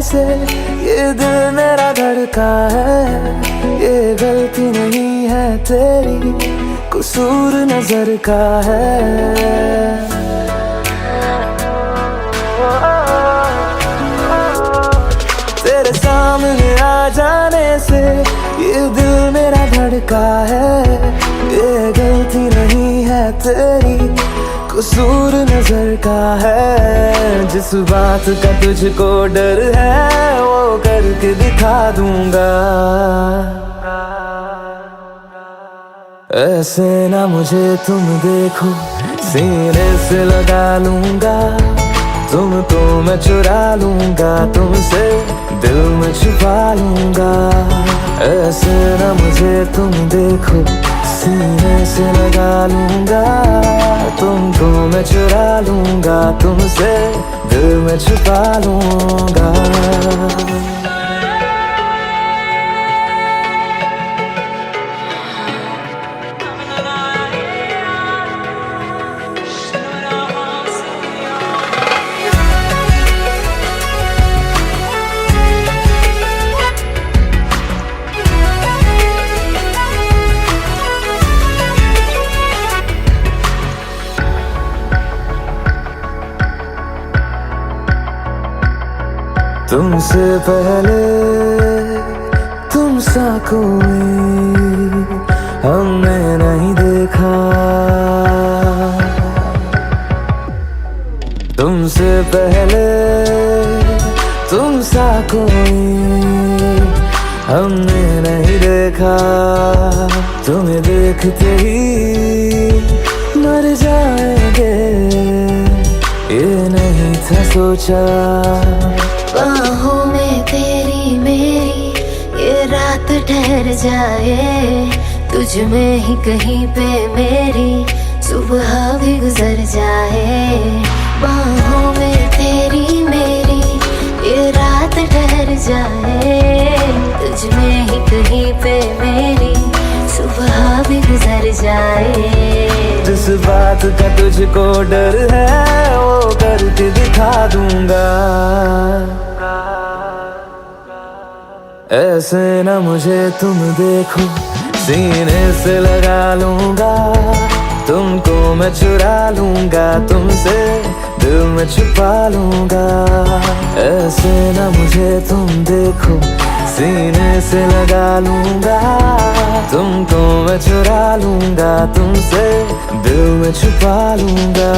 से ये दिल मेरा धड़का है। ये गलती नहीं है तेरी, कसूर नजर का है। तेरे सामने आ जाने से ये दिल मेरा धड़का है। ये गलती नहीं है तेरी, कसूर नजर का है। जिस बात का तुझको डर है वो करके दिखा दूंगा। ऐसे ना मुझे तुम देखो, सीने से लगा लूंगा। तुमको मैं चुरा लूंगा, तुमसे दिल में छुपा लूंगा। ऐसे ना मुझे तुम देखो, सीने से लगा लूंगा। तुमको मैं चुरा लूंगा, तुमसे दिल में छुपा लूंगा। तुमसे पहले तुम सा कोई हमने नहीं देखा। तुमसे पहले तुम सा कोई हमने नहीं देखा। तुम्हें देखते ही मर जाएंगे, ये नहीं था सोचा। बाहों में तेरी मेरी ये रात ठहर जाए। तुझ में ही कहीं पे मेरी सुबह भी गुजर जाए। बाहों में तेरी मेरी ये रात ठहर जाए। तुझ में ही कहीं पे मेरी सुबह भी गुजर जाए। जिस बात का तुझको डर है वो करके दिखा दूंगा। ऐसे ना मुझे तुम देखो, सीने से लगा लूंगा। तुमको मैं चुरा लूंगा, तुमसे दिल में छुपा लूंगा। ऐसे ना मुझे तुम देखो, सीने से लगा लूंगा। तुमको मैं चुरा लूंगा, तुमसे दिल में छुपा लूंगा।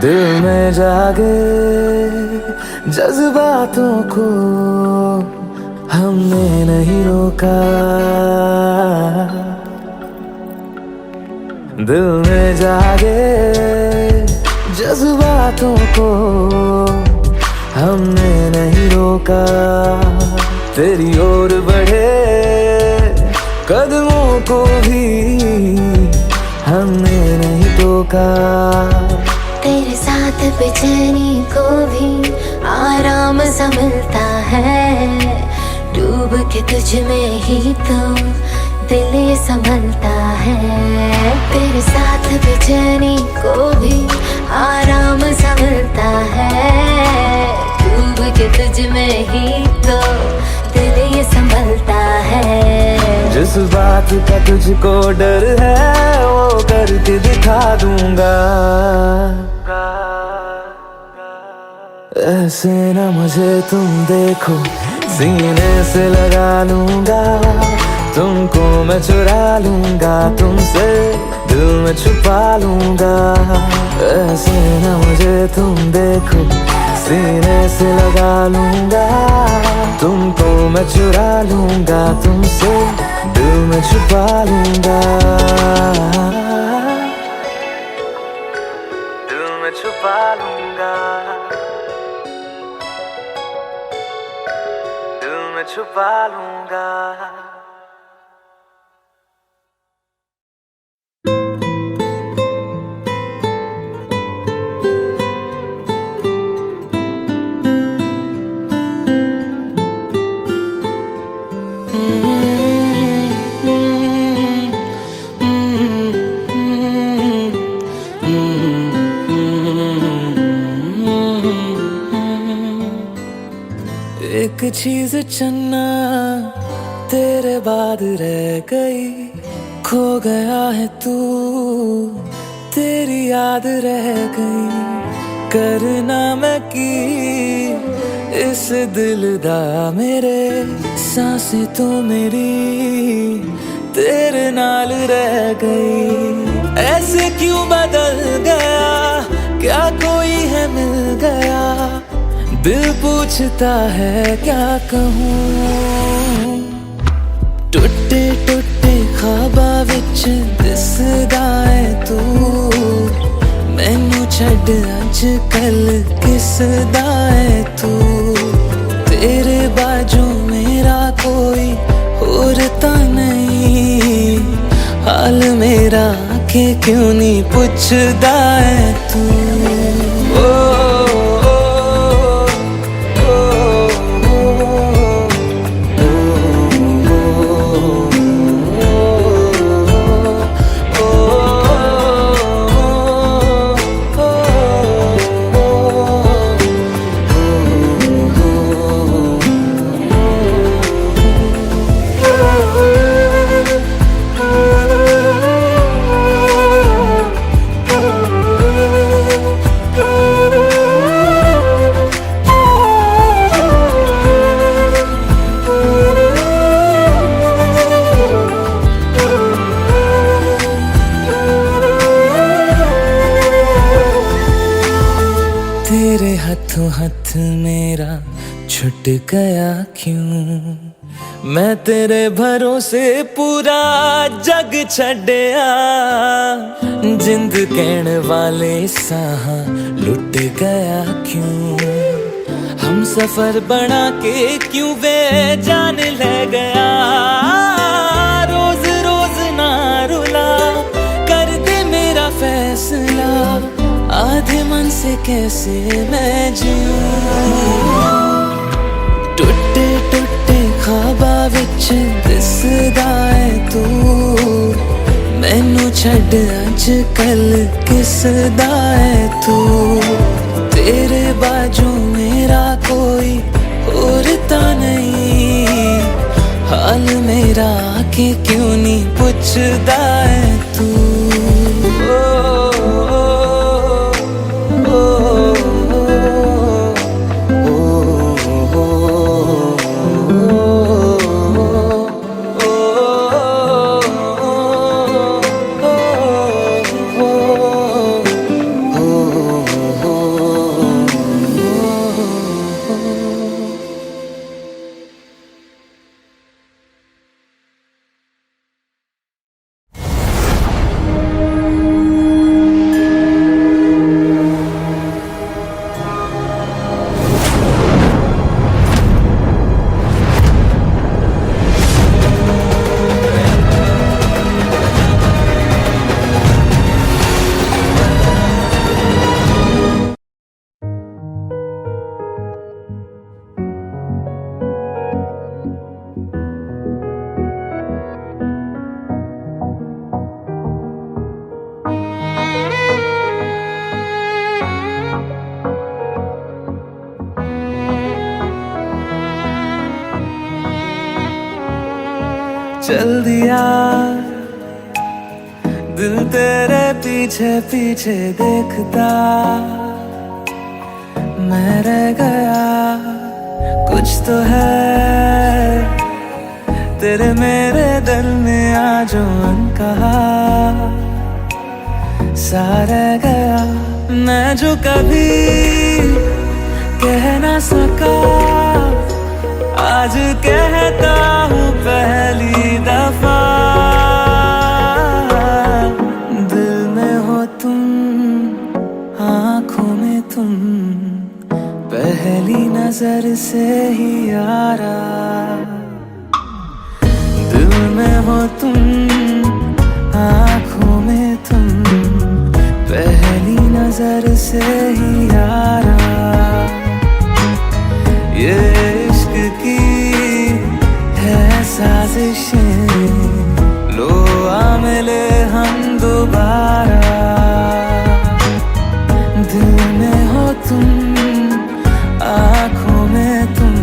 दिल में जागे जज्बातों को हमने नहीं रोका। दिल में जागे जज्बातों को हमने नहीं रोका। तेरी ओर बढ़े कदमों को भी हमने नहीं टोका। तेरे साथ बेचैनी को भी आराम सा मिलता है। डूब के तुझ में ही तो दिल ये संभलता है। तेरे साथ बेचैनी को भी आराम सा मिलता है। डूब के तुझ में ही तो दिल ये संभलता है। जिस बात का तुझको डर है वो करके दिखा दूंगा। ऐसे ना मुझे तुम देखो, सीने से लगा लूंगा। तुमको मैं चुरा लूंगा, तुमसे दिल में छुपा लूंगा। ऐसे ना मुझे तुम देखो, सीने से लगा लूंगा। तुमको मैं चुरा लूंगा, तुमसे दिल में छुपा लूंगा। दिल में छुपा लूंगा। चीज चन्ना तेरे बाद रह गई, खो गया है तू तेरी याद रह गई। करना मैं की इस दिल दा मेरे, सांसें तो मेरी तेरे नाल रह गई। ऐसे क्यों बदल गया, क्या कोई है मिल गया, दिल पूछता है क्या कहूँ। टुटे टुटे ख्वाबा विच दिसदा है तू, मैनू छड्ड अज कल किसदा है तू। तेरे बाजू मेरा कोई और ता नहीं, हाल मेरा के क्यों नहीं पुछदा है तू। तेरे हाथों हाथ मेरा छुट गया क्यों, मैं तेरे भरोसे पूरा जग छड़या। जिंद कहण वाले साह लुट गया क्यों, हम सफर बना के क्यों वे जान ले गया। रोज रोज ना रुला, कर दे मेरा फैसला, आधे मन से कैसे मैं जीऊं। टुटे टुटे ख्वाबा विच दिसदा है तू, मैनू छड्ड अज कल किसदा है तू। तेरे बाजू मेरा कोई और ता नहीं, हाल मेरा के क्यों नहीं पुछदा है तू। चल दिया दिल तेरे पीछे पीछे देखता, मैं रह गया कुछ तो है तेरे मेरे दिल में आज अनकहा। सा रह गया मैं जो कभी कह ना सका, आज कहता हूँ पहली दफा। दिल में हो तुम, आँखों में तुम, पहली नजर से ही यारा। दिल में हो तुम, आँखों में तुम, पहली नजर से ही यारा। ये इश्क की है साजिशें, लो आ मिले हम दोबारा। दिल में हो तुम, आँखों में तुम,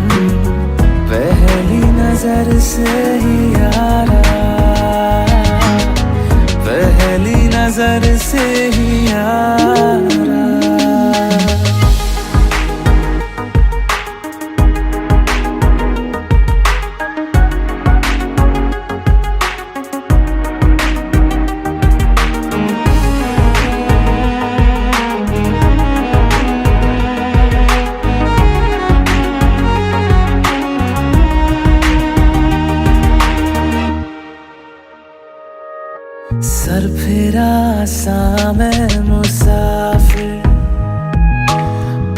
सर फिरा सा मैं मुसाफिर,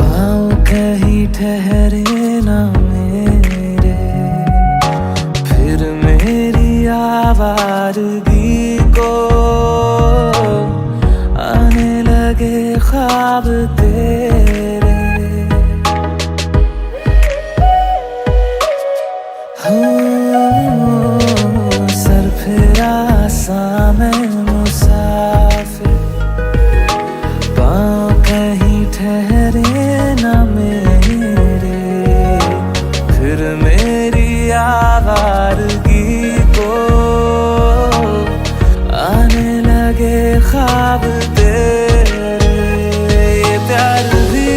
पाँव कहीं ठहरे ना मेरे, फिर मेरी आवारगी को आने लगे ख्वाब तेरे। सर फिरा सा मैं मुसाफिर, पाँव कहीं ठहरे ना मेरे, फिर मेरी आवारगी को आने लगे ख्वाब तेरे। ये प्यार भी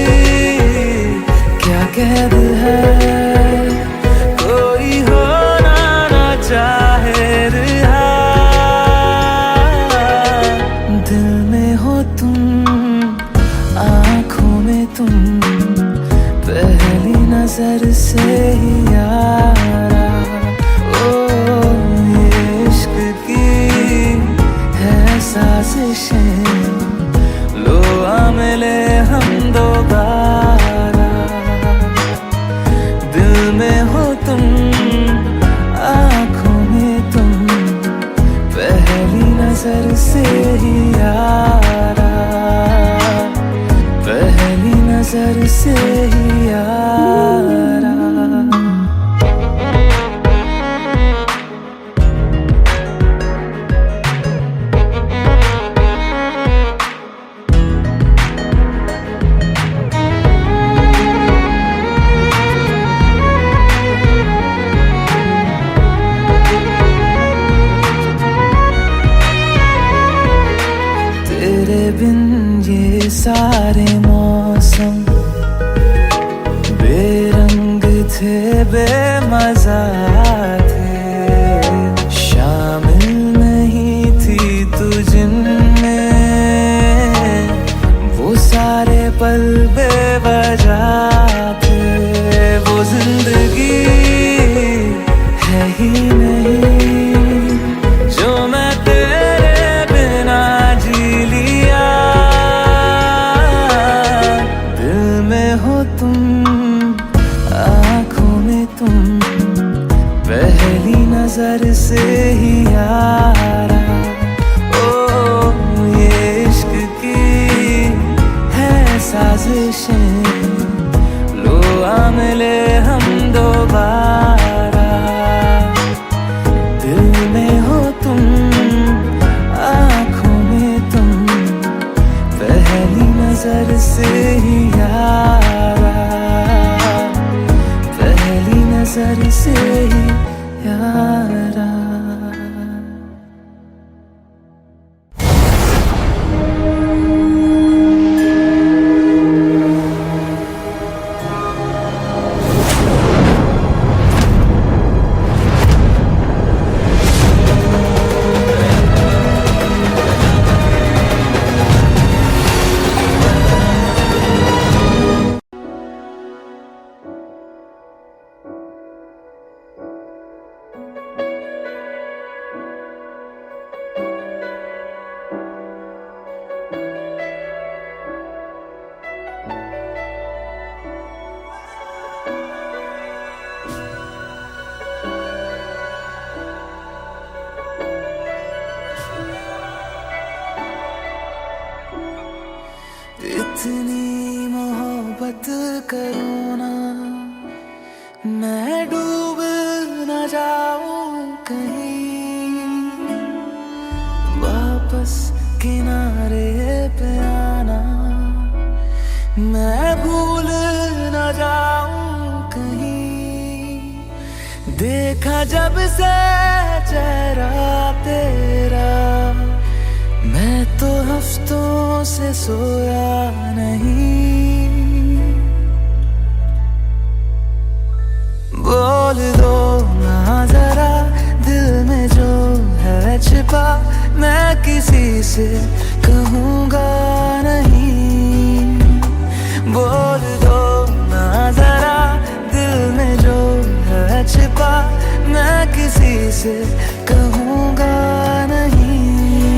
क्या कैद है, कोई होना ना चाहे रिहा, दिल में हो तुम, आँखों में तुम, पहली नजर से ही यारा। ओ ये इश्क की है साजिशें, लो आ मिले हम दोबारा। दिल में हो तुम, आँखों में तुम, पहली नजर से ही यारा, पहली नजर से ही यारा। तेरे बिन ये सारे मौसम बेरंग थे, बेमजा थे, शामिल नहीं थी तू जिनमें, वो सारे पल बेवजह थे। वो जिंदगी है ही नहीं जो मैं तेरे बिना जी लिया। दिल में हो तुम, आँखों में तुम, पहली नजर से ही यारा। ओ ये इश्क की है साजिशें, लो आ मिले हम दोबारा। दिल में हो तुम, आँखों में तुम, पहली नजर से ही यारा, पहली नजर से ही यारा। इतनी मोहब्बत करूँ ना, मैं डूब न जाऊं कहीं, वापस किनारे पे आना, मैं भूल न जाऊं कहीं। देखा जब से चेहरा तेरा, मैं तो हफ्तों से सोया नहीं। बोल दो ना जरा दिल में जो है छिपा, मैं किसी से कहूँगा नहीं। बोल दो ना जरा दिल में जो है छिपा, मैं किसी से कहूँगा नहीं।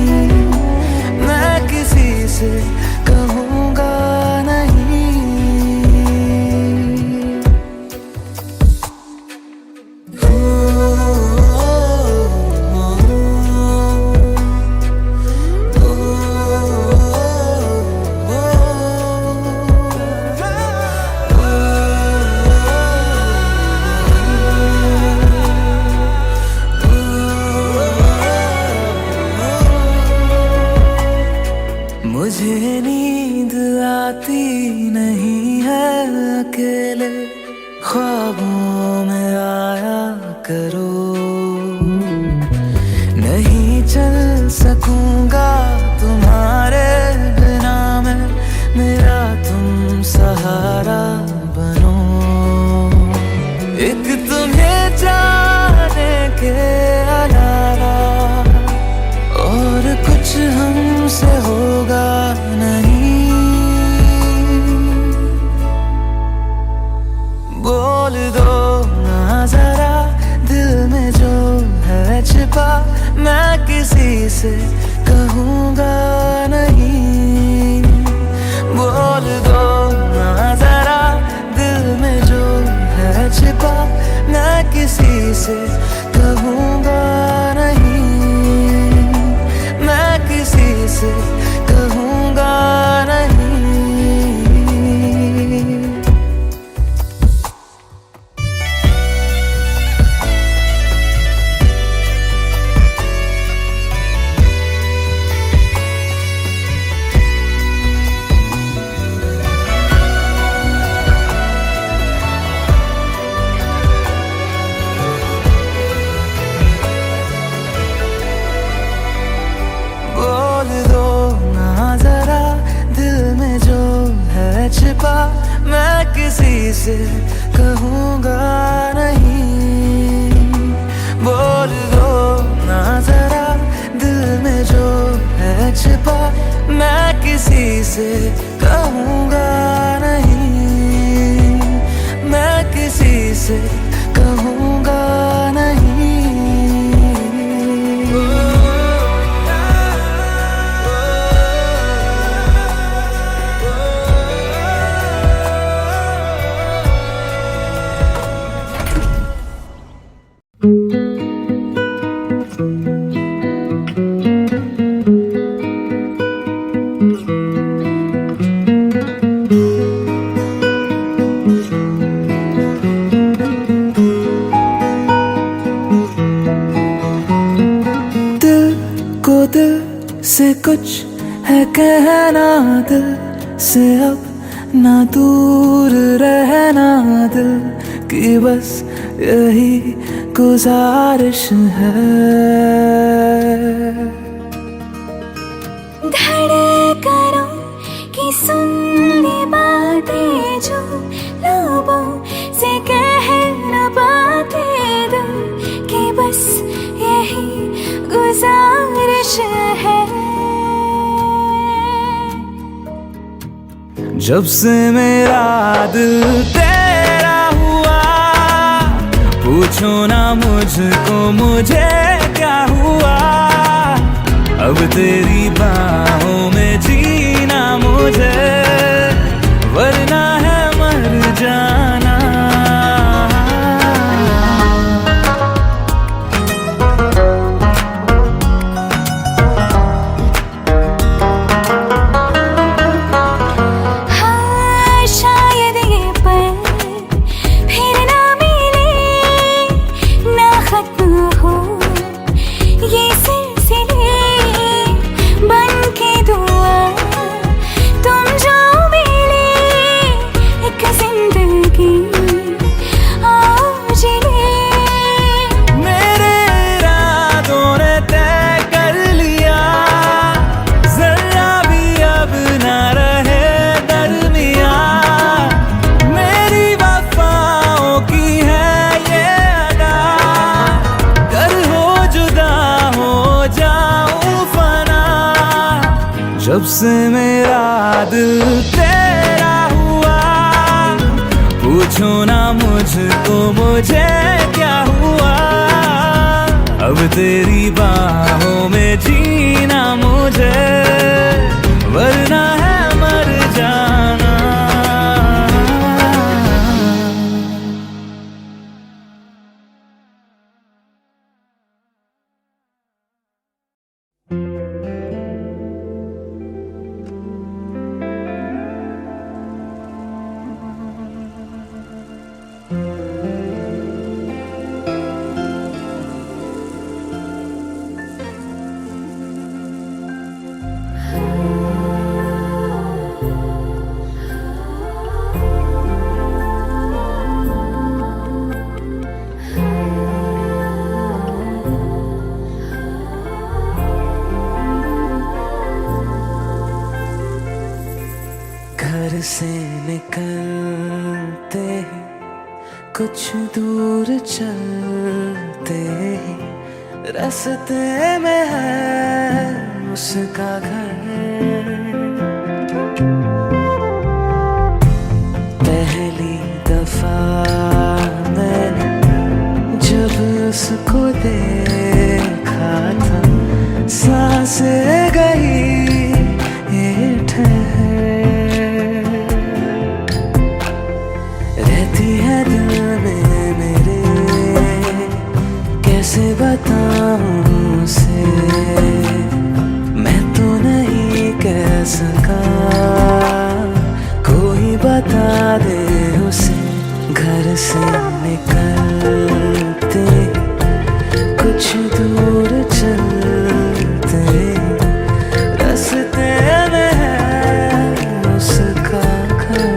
नहीं चल सकूंगा तुम्हारे बिना मैं, मेरा तुम सहारा बनो। एक तुम्हें जाने के अलावा और कुछ हमसे होगा नहीं। बोल दो ना जरा दिल में जो है छिपा, मैं किसी से कहूँगा नहीं। बोल दो ना जरा दिल में जो है छिपा, मैं किसी से कहूँगा नहीं। मैं किसी से कहूँगा नहीं। छिपा मैं किसी से कहूँगा नहीं। बोल दो ना जरा दिल में जो है छिपा, मैं किसी से कहूँगा नहीं। मैं किसी से कहूँगा नहीं। दिल से कुछ है कहना, दिल से अब ना दूर रहना। दिल की बस यही गुजारिश है। धड़कनों की सुननी बातें जो लबों से कह न पाते, दिल की बस यही गुजारिश है। जब से मेरा दिल तेरा हुआ, पूछो ना मुझको मुझे क्या हुआ। अब तेरी बाहों में जीना मुझे, वरना है मर जाना। जब से मेरा दिल तेरा हुआ, पूछो ना मुझको मुझे क्या हुआ। अब तेरी बाहों में जीना मुझे, वरना है मर जाना। घर से निकलते ही कुछ दूर चलते ही रास्ते में है उसका घर। पहली दफा मैंने जब उसको देखा था सांसें गई ये ठहर, रहती है दिल में मेरे कैसे बताऊं उसे, मैं तो नहीं कह सका कोई बता दे उसे। घर से निकलते कुछ दूर चलते रास्ते में है उसका घर।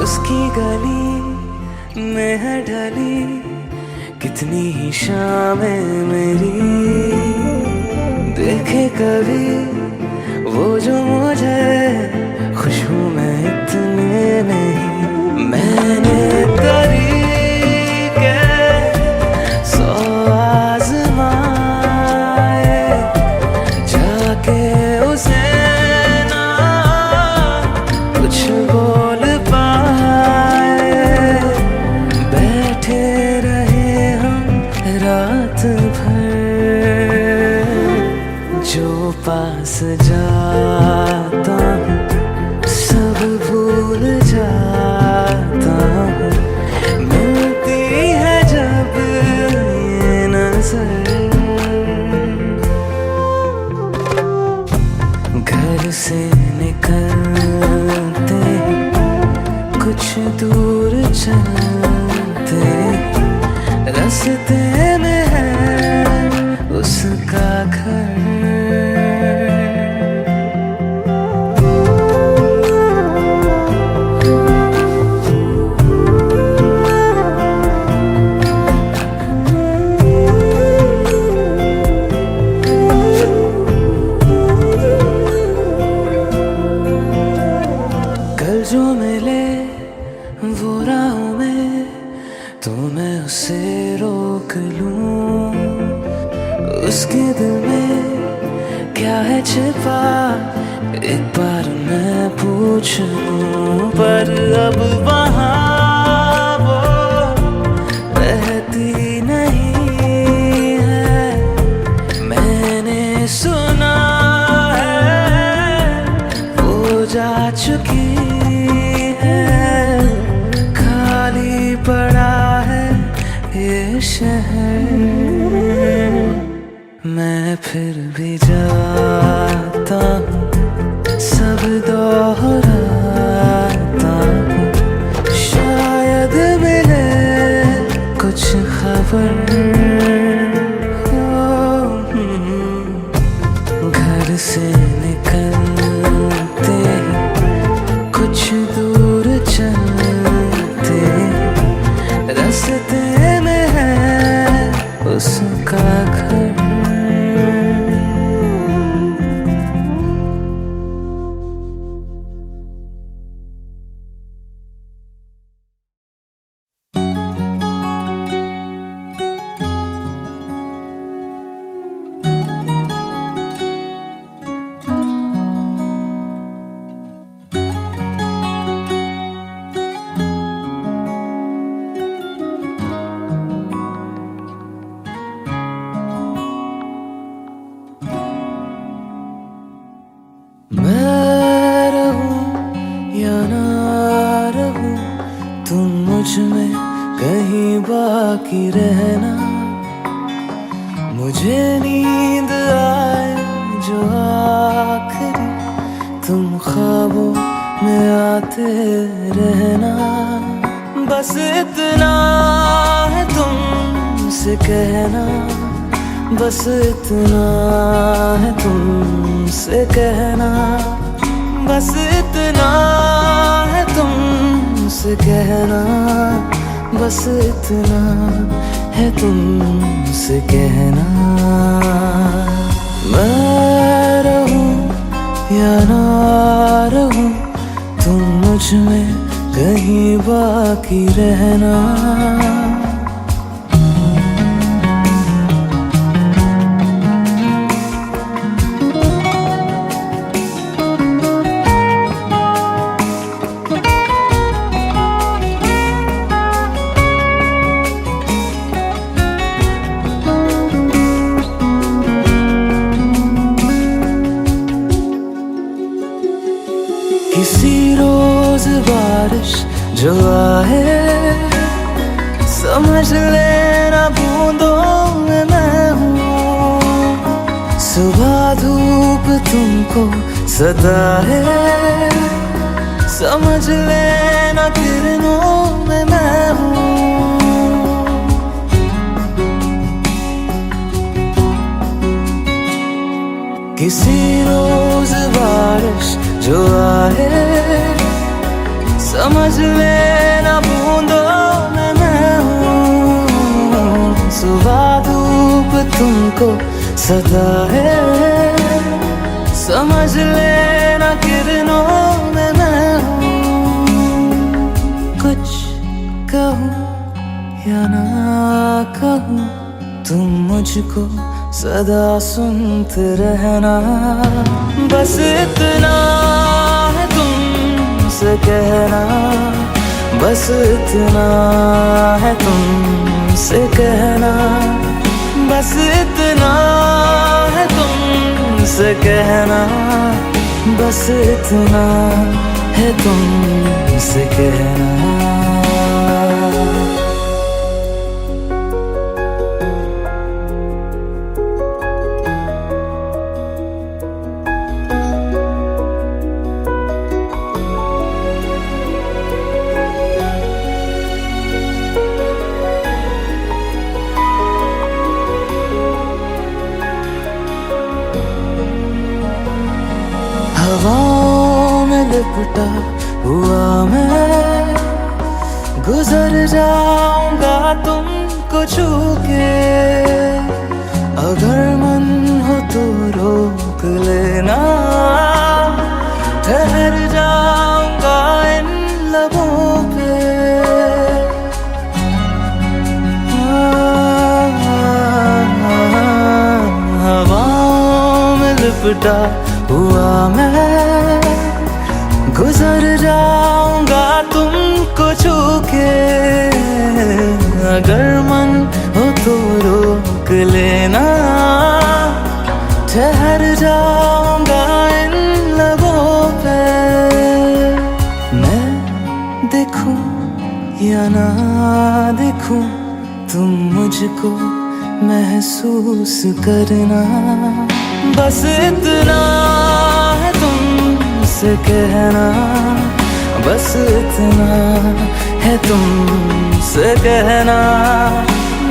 उसकी गली में है ढली कितनी ही शामें मेरी, देखे कभी वो जो मुझे खुशबू में इतने नहीं। मैंने तरीके 100 आज़माए जाके उसे ना कुछ बोल बैठे रहे हम रात भर, जो पास जाता हूँ सब भूल जाता हूँ, मिलती है जब ये नजर। घर से निकलते कुछ दूर चलते रास्ते में है उसका घर। कल जो मिले वो राहों में तो मैं उसे रोक लूं, उसके दिल में क्या है छिपा एक बार मैं पूछ लूं। पर अब वहाँ वो रहती नहीं है, मैंने सुना है वो जा चुकी है, खाली पड़ा है ये शहर। मैं फिर भी जाता हूँ सब दोहराता हूँ, शायद मिले कुछ खबर। घर से निकलते कुछ दूर चलते रास्ते में है उसका घर। मैं रहूं या ना रहूं तुम मुझ में कहीं बाकी रहना, मुझे नींद आए जो आखिरी तुम ख्वाबों में आते रहना। बस इतना है तुमसे कहना, बस इतना है तुमसे कहना, बस इतना है तुमसे कहना, बस इतना है तुमसे कहना। मैं रहूं या ना रहूं, तुम मुझ में कहीं बाकी रहना। किसी रोज बारिश जो आए, समझ लेना बूंदों में मैं हूँ। सुबह धूप तुमको सताए, समझ लेना किरणों में मैं हूँ। किसी रोज बारिश जो आए, समझ लेना बूंदों में मैं हूँ। सुबह धूप तुमको सताए, समझ लेना किरणों में मैं हूँ। कुछ कहूँ या ना कहूँ, तुम मुझको सदा सुनते रहना। बस इतना है तुमसे कहना, बस इतना है तुमसे कहना, बस इतना है तुमसे कहना, बस इतना है तुमसे कहना। हवाओं में लिपटा हुआ मैं, गुजर जाऊंगा तुमको छू के। अगर मन हो तो रोक लेना, ठहर जाऊंगा इन लबों पे। हवाओं में लिपटा हुआ मैं, गुजर जाऊंगा तुमको छू के। अगर मन हो तो रोक लेना, ठहर जाऊंगा इन लबों पे। मैं देखूं या ना देखूं, तुम मुझको महसूस करना। बस इतना है तुमसे कहना, बस इतना है तुमसे कहना,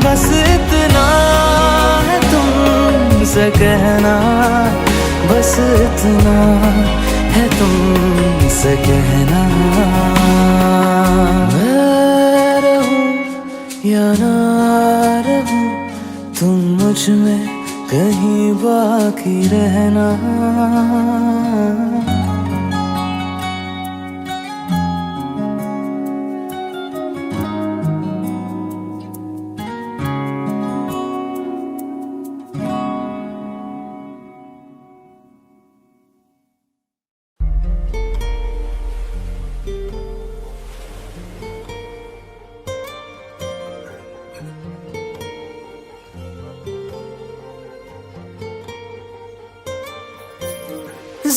बस इतना है तुमसे कहना, बस इतना है तुमसे कहना। मैं रहूं या ना रहूं, तुम मुझ में कहीं बाकी रहना।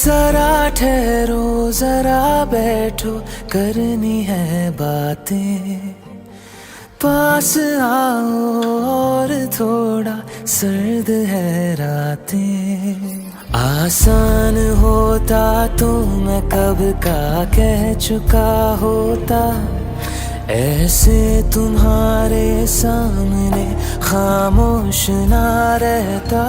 जरा ठहरो, जरा बैठो, करनी है बातें। पास आओ और थोड़ा सर्द है रातें। आसान होता तो मैं कब का कह चुका होता, ऐसे तुम्हारे सामने खामोश ना रहता।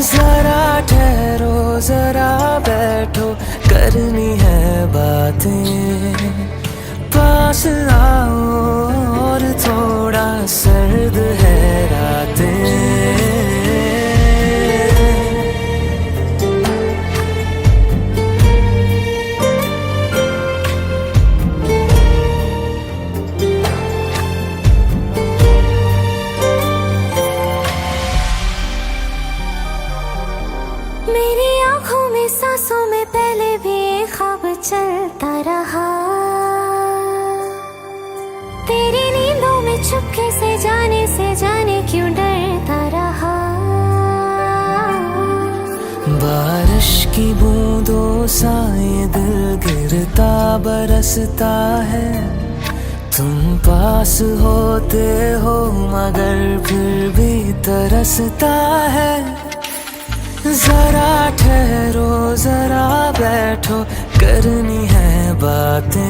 जरा ठहरो जरा बैठो, करनी है बातें। पास आओ और थोड़ा सर्द है रातें। मेरी आंखों में सांसों में पहले भी एक ख्वाब चलता रहा। तेरी नींदों में चुपके से जाने क्यों डरता रहा। बारिश की बूंदों सा ये दिल गिरता बरसता है। तुम पास होते हो मगर फिर भी तरसता है। जरा ठहरो जरा बैठो, करनी है बातें।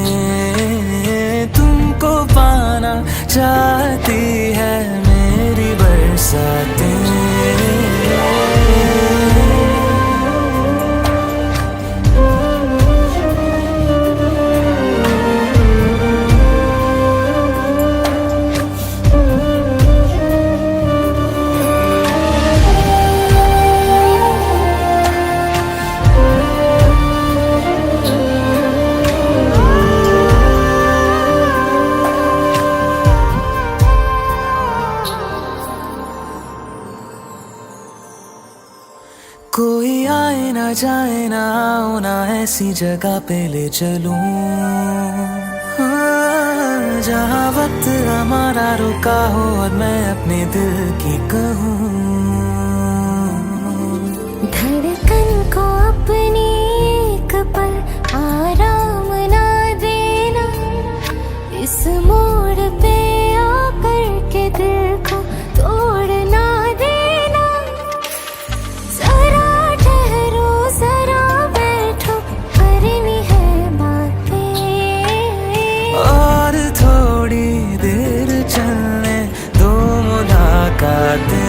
तुमको पाना चाहती है मेरी बरसातें। कोई आए ना जाए ना आओ ना ऐसी जगह पे ले चलूं, हाँ, जहाँ वक्त हमारा रुका हो और मैं अपने दिल की कहूँ। धड़कन को अपनी एक पल आराम ना देना। इस मोड़ पे आकर के दिल को तोड़ ना देना। जरा ठहरो जरा बैठो, करनी है बातें। और थोड़ी देर चलने दो मुलाकातें।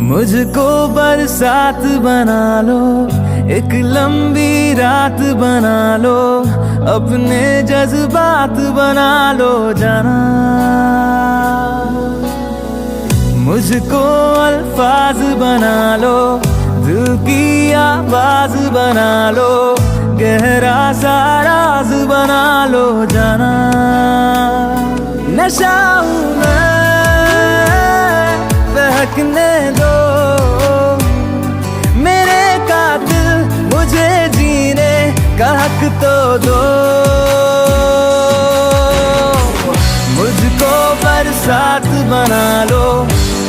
मुझको बरसात बना लो, एक लंबी रात बना लो, अपने जज्बात बना लो जाना। मुझको अल्फाज बना लो, दिल की आवाज बना लो, गहरा सा राज बना लो जाना। नशा हूँ मैं, बहकने दो मेरे कातिल, मुझे जीने का हक तो दो। मुझको बरसात बना लो,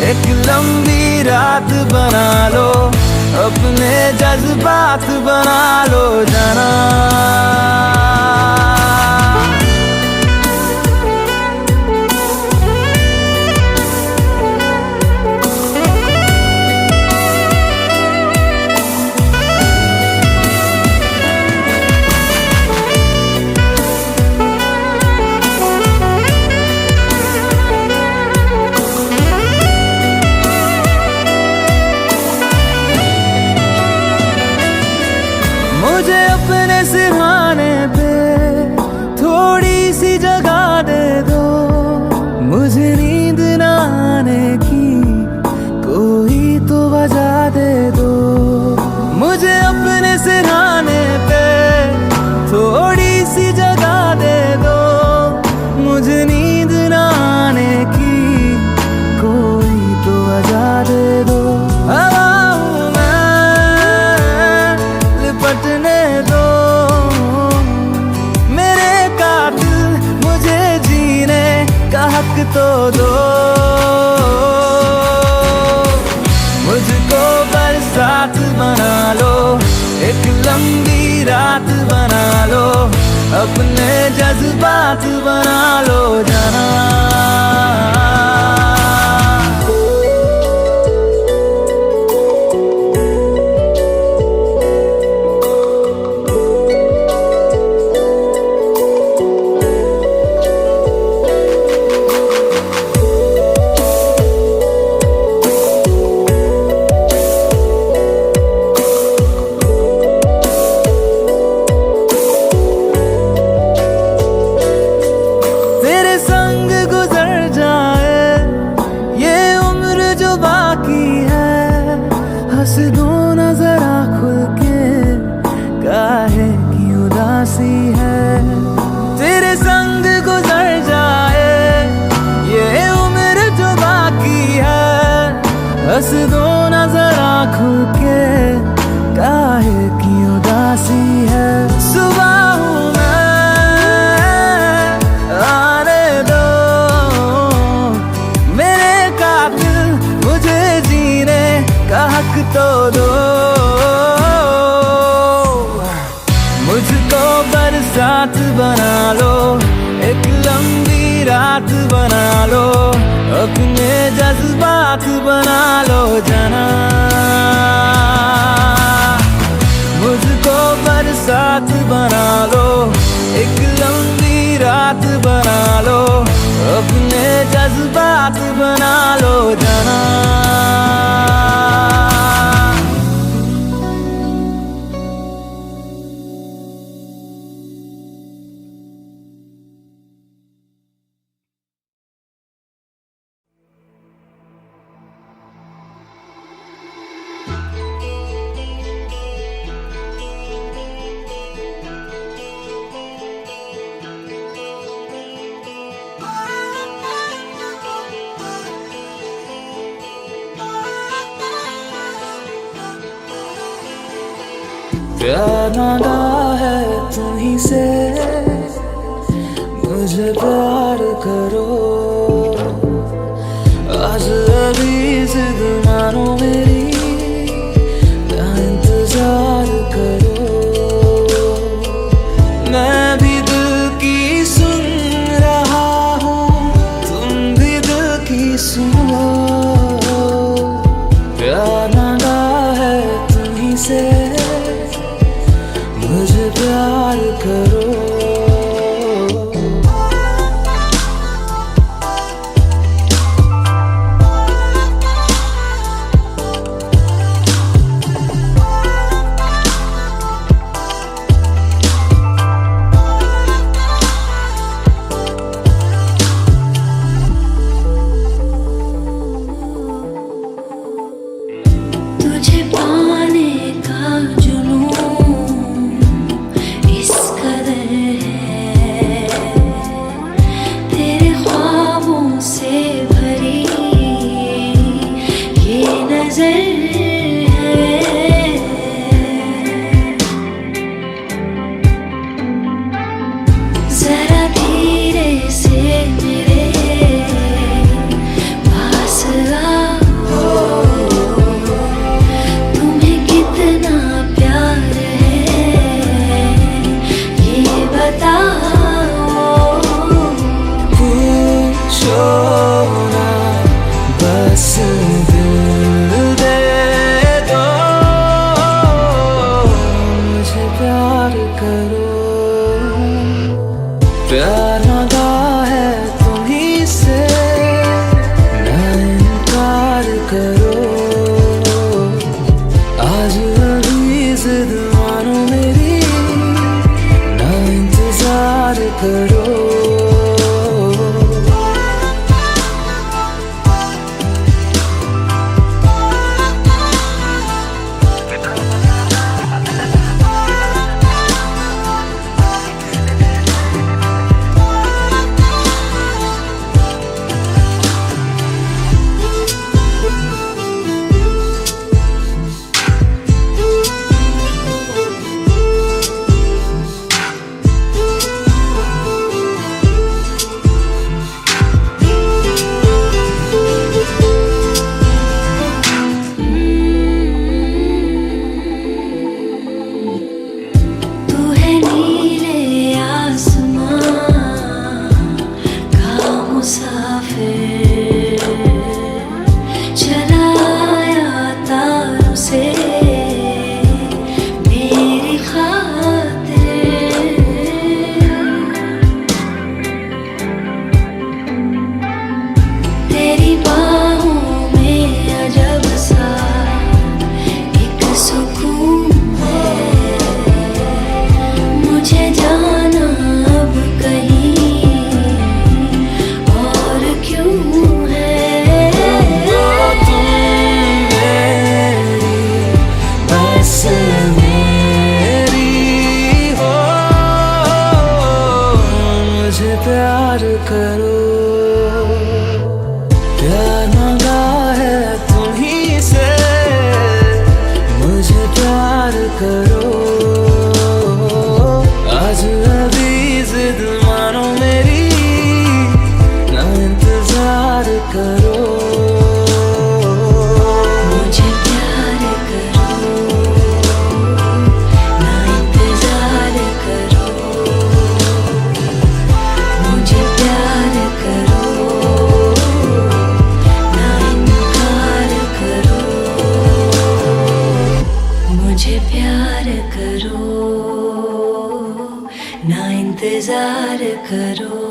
एक लंबी रात बना लो, अपने जज्बात बना लो जाना। मुझे अपने सिरहाने पे थोड़ी तो दो, मुझको बरसात बना लो, एक लंबी रात बना लो, अपने जज्बात बना लो जाना। हंस दो ना जरा खुल के, काहे की उदासी है, तेरे संग गुजर जाए ये उम्र जो बाकी है। हंस दो ना जरा खुल के, काहे की उदासी है। सुबह हूँ मैं, आने दो मेरे कातिल, मुझे जीने का हक तो दो, मुझको बरसात बना लो, एक लंबी रात बना लो, अपने जज्बात बना लो जाना। मुझको बरसात बना लो, एक लंबी रात बना लो, अपने जज्बात बना लो जाना। प्यार मांगा है तुम्हीं से, मुझे प्यार करो, आज अभी जिद मानो मेरी, ना इंतजार करो। मैं भी दिल की सुन रहा हूँ, तुम भी दिल की सुनो। प्यार मांगा है तुम्हीं से, मुझे प्यार करो। तुझे पाने का जुनून इस कदर है, तेरे ख्वाबों से भरी ये नजर है। जरा धीरे से मेरे पास आओ, तुम्हें कितना प्यार है ये बताओ। पूछो ना बस दिल दे दो, मुझे प्यार करो। प्यार मांगा है तुम्हीं से, ना इनकार करो, आज अभी जिद मानो मेरी, ना इंतजार करो। प्यार करो, प्यार मांगा है तुम्हीं से, मुझे प्यार करो। आज अभी जिद मानो मेरी, ना इंतजार करो, मुझे प्यार करो, ना इंतजार करो, मुझे प्यार करो, ना इनकार करो, मुझे प्यार करो, ना इंतजार करो।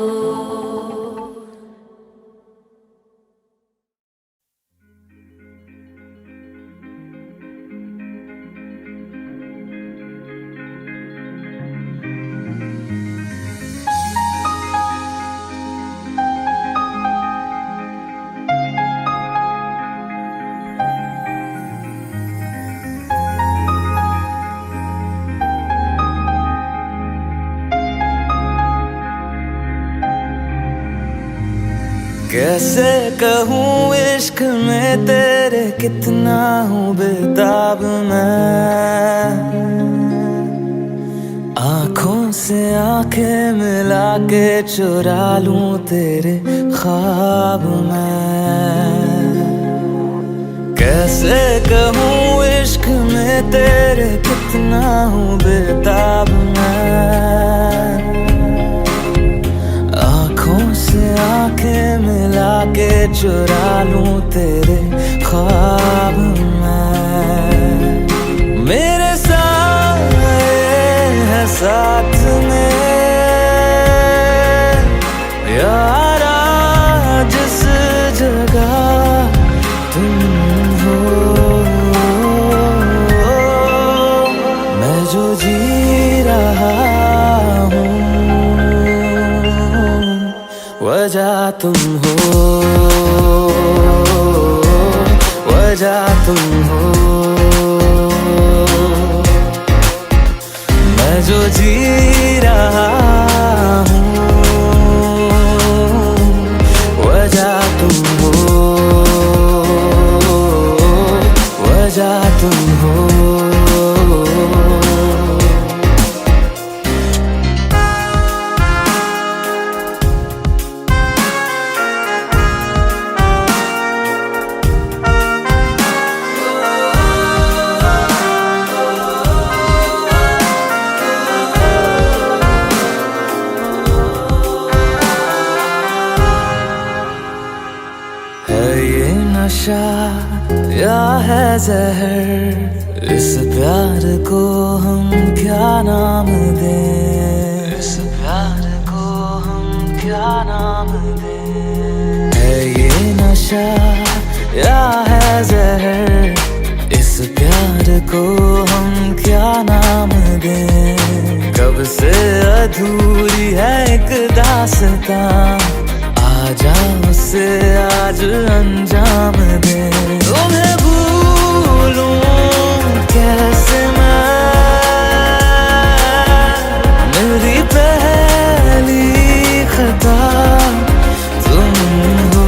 कैसे कहूँ इश्क में तेरे कितना हूँ बेताब मैं, आँखों से आंखें मिला के चुरा लूं तेरे ख्वाब मैं। कैसे कहूँ इश्क में तेरे कितना हूँ बेताब मैं, आँखों से आंखें मिला के चुरा लूं तेरे ख्वाब मैं। मेरे साए है साथ में यारा, जिस जगह तुम हो, मैं जो जी रहा हूँ वजह तुम हो, वजह तुम हो, मैं जो जी रहा हूँ वजह तुम हो, वजह तुम हो। नशा या है जहर, इस प्यार को हम क्या नाम दें, इस प्यार को हम क्या नाम दें। है ये नशा या है जहर, इस प्यार को हम क्या नाम दें। कब से अधूरी है एक दास्तां, आजा उसे आज अंजाम दे। तुम्हें भूलूं कैसे मैं, मेरी पहली खता तुम हो,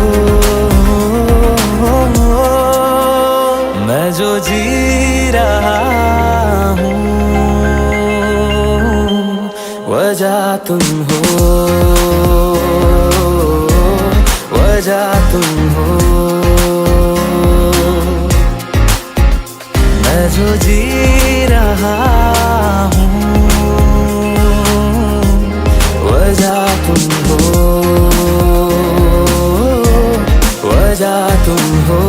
मैं जो जी रहा हूँ वजह तुम हो, वजह तुम हो, मैं जो जी रहा हूँ वजह तुम हो, वजह तुम हो।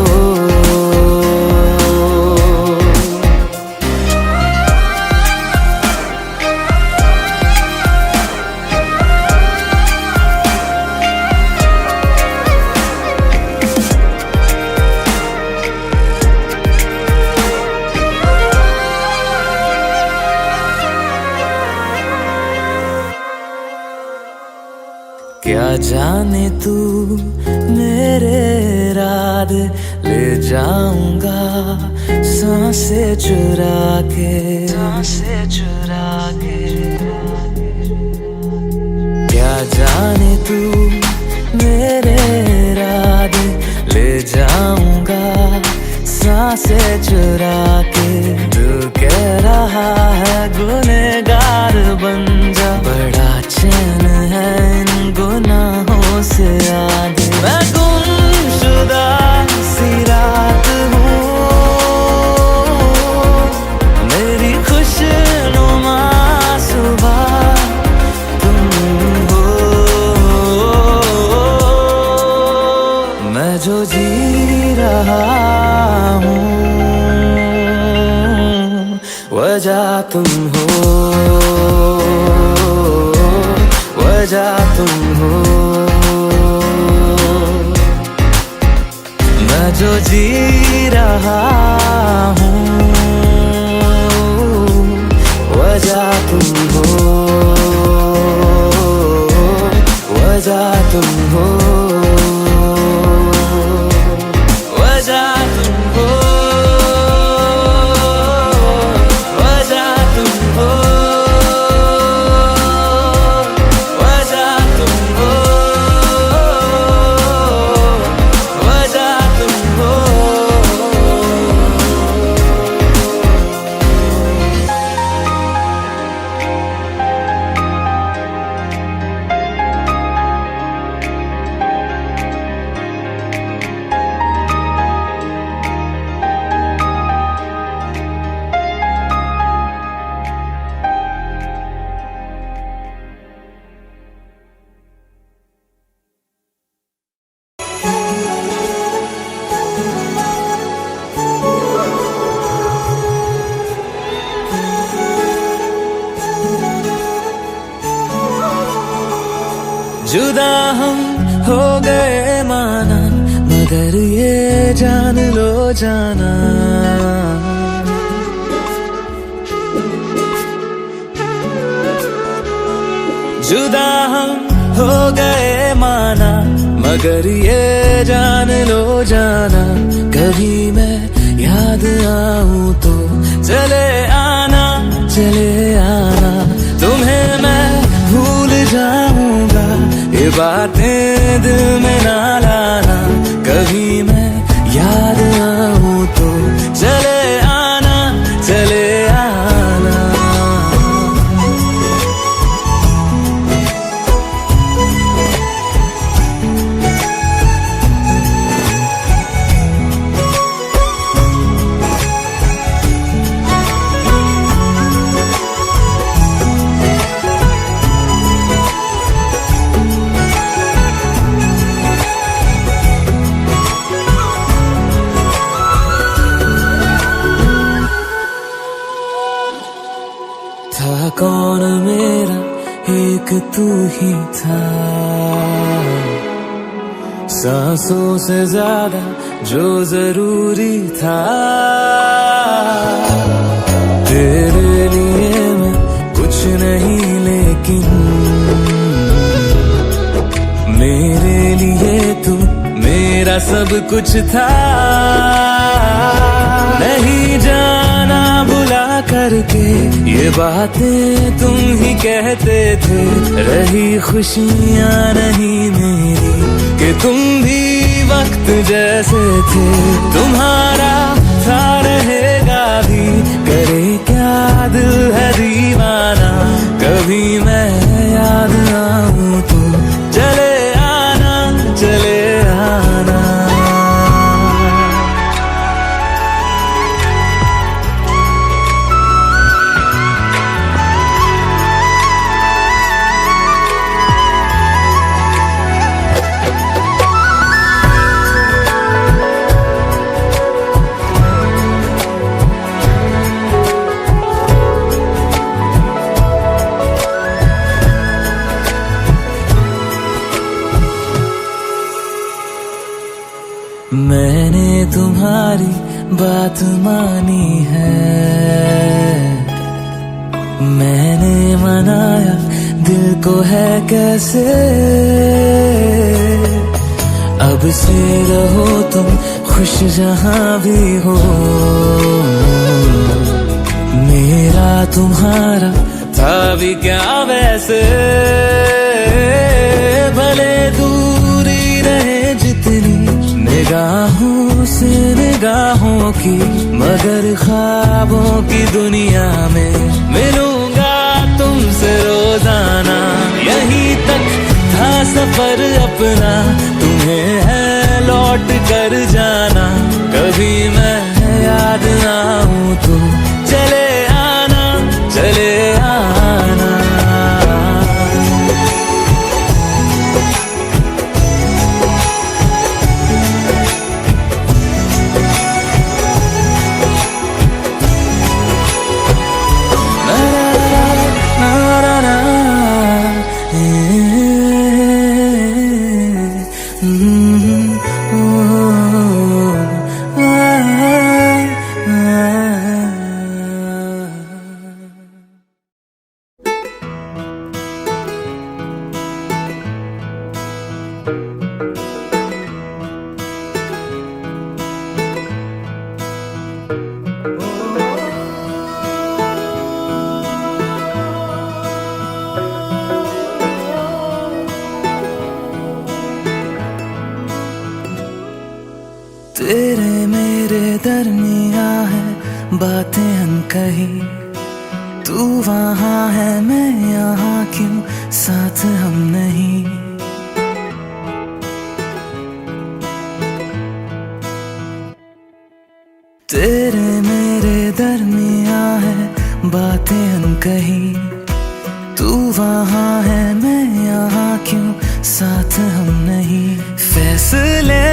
क्या जाने तू मेरे इरादे ले जाऊंगा सांसें चुरा के, सांसें चुरा के। क्या जाने तू मेरे इरादे, ले जाऊंगा सांसें चुरा के। दिल कह रहा है गुनहगार बन जा, बड़ा चैन है इन गुनाहों से आगे। मैं गुमशुदा सी रात हूँ, मेरी खुशनुमा सुबह तुम हो। मैं जो जी रहा हूँ वजह तुम हो, वजह तुम हो। मैं जो जी रहा हूँ वजह तुम हो, वजह तुम हो, वजह तुम हो, वजह तुम हो, वजह तुम हो, वजह तुम हो। जुदा हम हो गए माना, मगर ये जान लो जाना, जुदा हम हो गए माना, मगर ये जान लो जाना। कभी मैं याद आऊं तो चले आना, चले आना। तुम्हें मैं भूल जाऊंगा, ये बातें दिल में ना लाना। कभी मैं याद आऊं तो चले आना, चले आना। था कौन मेरा, एक तू ही था। सांसों से ज्यादा जो जरूरी था। तेरे लिए मैं कुछ नहीं, लेकिन मेरे लिए तू मेरा सब कुछ था। नहीं जाना भुला करके ये बातें तुम ही कहते थे। रही खुशियाँ नहीं मेरी कि तुम भी वक्त जैसे थे। तुम्हारा था रहेगा भी, करे क्या दिल है दीवाना। कभी मैं याद आऊं तो चले आना, चले आना। मैंने तुम्हारी बात मानी है, मैंने मनाया दिल को है कैसे। अब से रहो तुम खुश जहां भी हो। मेरा तुम्हारा था भी क्या वैसे। की, मगर ख्वाबों की दुनिया में मिलूंगा तुमसे रोजाना। यहीं तक था सफर अपना, तुम्हें है लौट कर जाना। कभी मैं याद ना आऊं तो चले आना, चले आना। तेरे मेरे दरमिया है बातें अनकही, तू वहाँ है मैं यहाँ, क्यों साथ हम नहीं। तेरे मेरे दरमिया है बातें अनकही, तू वहाँ है मैं यहाँ, क्यों साथ हम नहीं। फैसले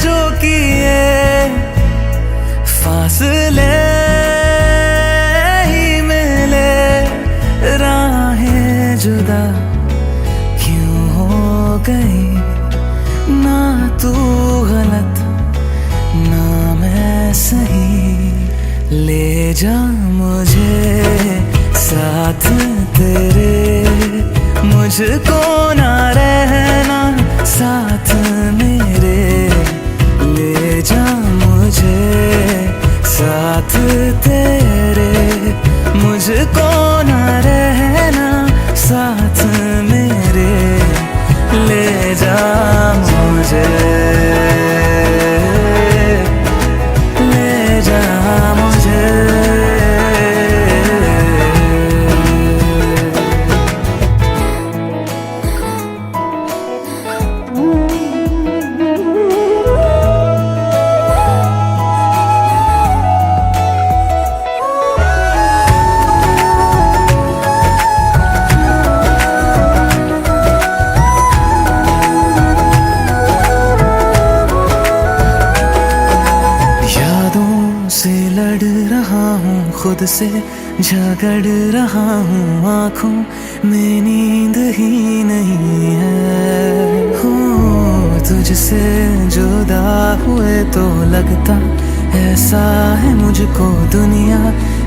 जो किए फासले ही मिले, राहें जुदा क्यों हो गई। ना तू गलत ना मैं सही, ले जा मुझे साथ तेरे, मुझको ना रहना साथ मेरे। ले जा मुझे साथ तेरे, मुझको ना रहना साथ मेरे। ले जा मुझे, ले जा मुझे। खुद से झगड़ रहा हूँ, आँखों में नींद ही नहीं है। हो तुझसे जुदा हुए तो लगता ऐसा है मुझको दुनिया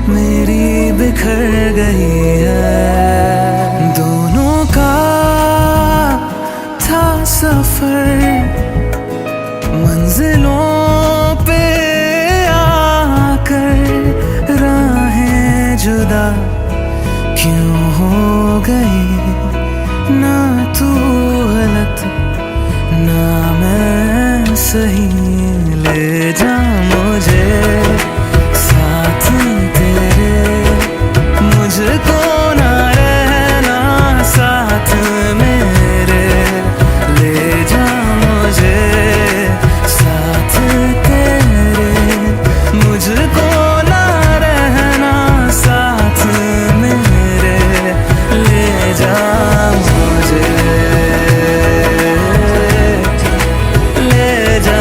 मेरी बिखर गई है। दोनों का था सफर, मंजिलों पे आकर राहें जुदा क्यों हो गई। ना तू गलत ना मैं सही, ले जा मुझे साथ तेरे, मुझको ना रहना साथ मेरे। ले जा मुझे साथ तेरे, मुझको ना रहना साथ मेरे। ले जा मुझे, ले जा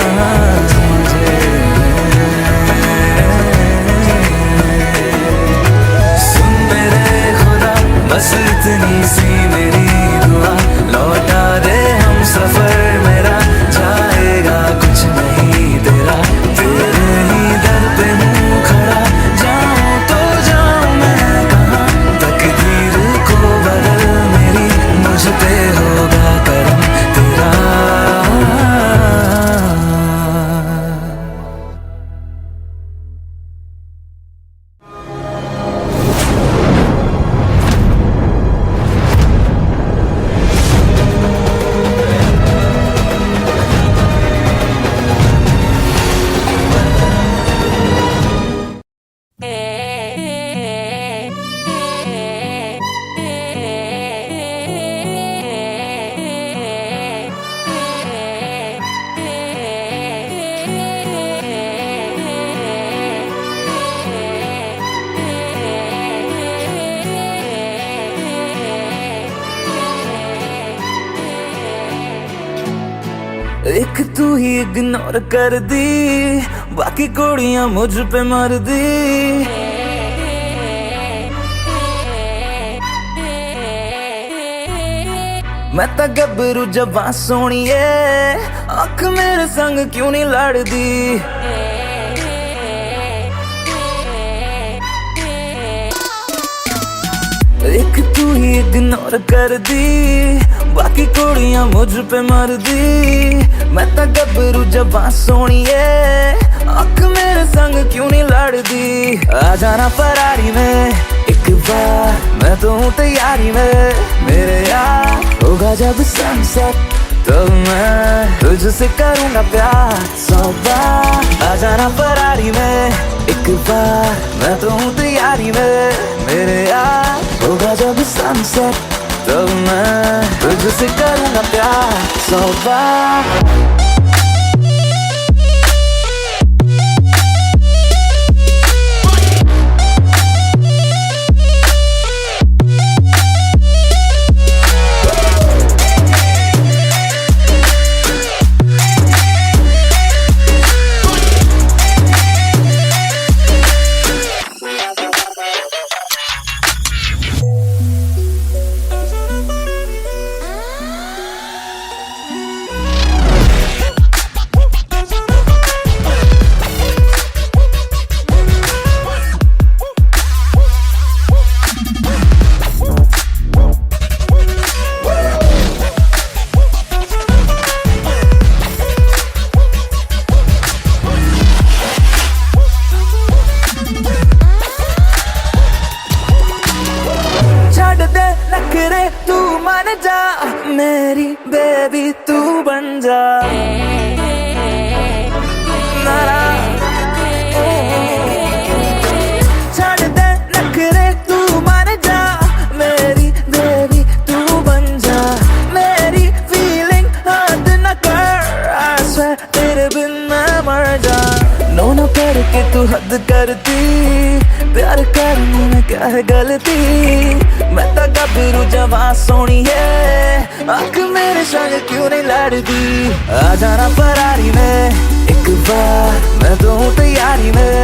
एक तू ही इग्नोर कर दी, बाकी कुड़ियां मुझ पे मर दी। मैं तो गबरू जबां सोनिए, अख मेरे संग क्यों नहीं लड़दी। एक तू ही इग्नोर कर दी, बाकी कुड़ियां मुझ पे मर दी। मैं तो गबरू जबां सोनिए, अख मेरे संग क्यों नहीं लड़दी। आ जाना फरारी में एक बार, मैं तो हूँ तैयारी में मेरे यार। होगा जब सनसेट तो मैं तुझसे करूँगा प्यार 100 बार। आ जाना फरारी में एक बार, मैं तो हूँ तैयारी में मेरे यार। होगा जब सनसेट तो मैं तुझसे करूँगा प्यार 100 बार। तू मान जा मेरी बेबी, तू बन जा नारा। छड़ दे नखरे, तू मान जा मेरी बेबी, तू बन जा। मेरी फीलिंग हद न कर, I swear तेरे बिन मैं मर जा। नो न पढ़ के तू हद करती, प्यार करने में क्या है गलती। मैं तो गबरू जवां सोनिए, आँख मेरे संग क्यों नहीं लड़दी। आ जाना फरारी में एक बार, मैं तो हूँ तैयारी में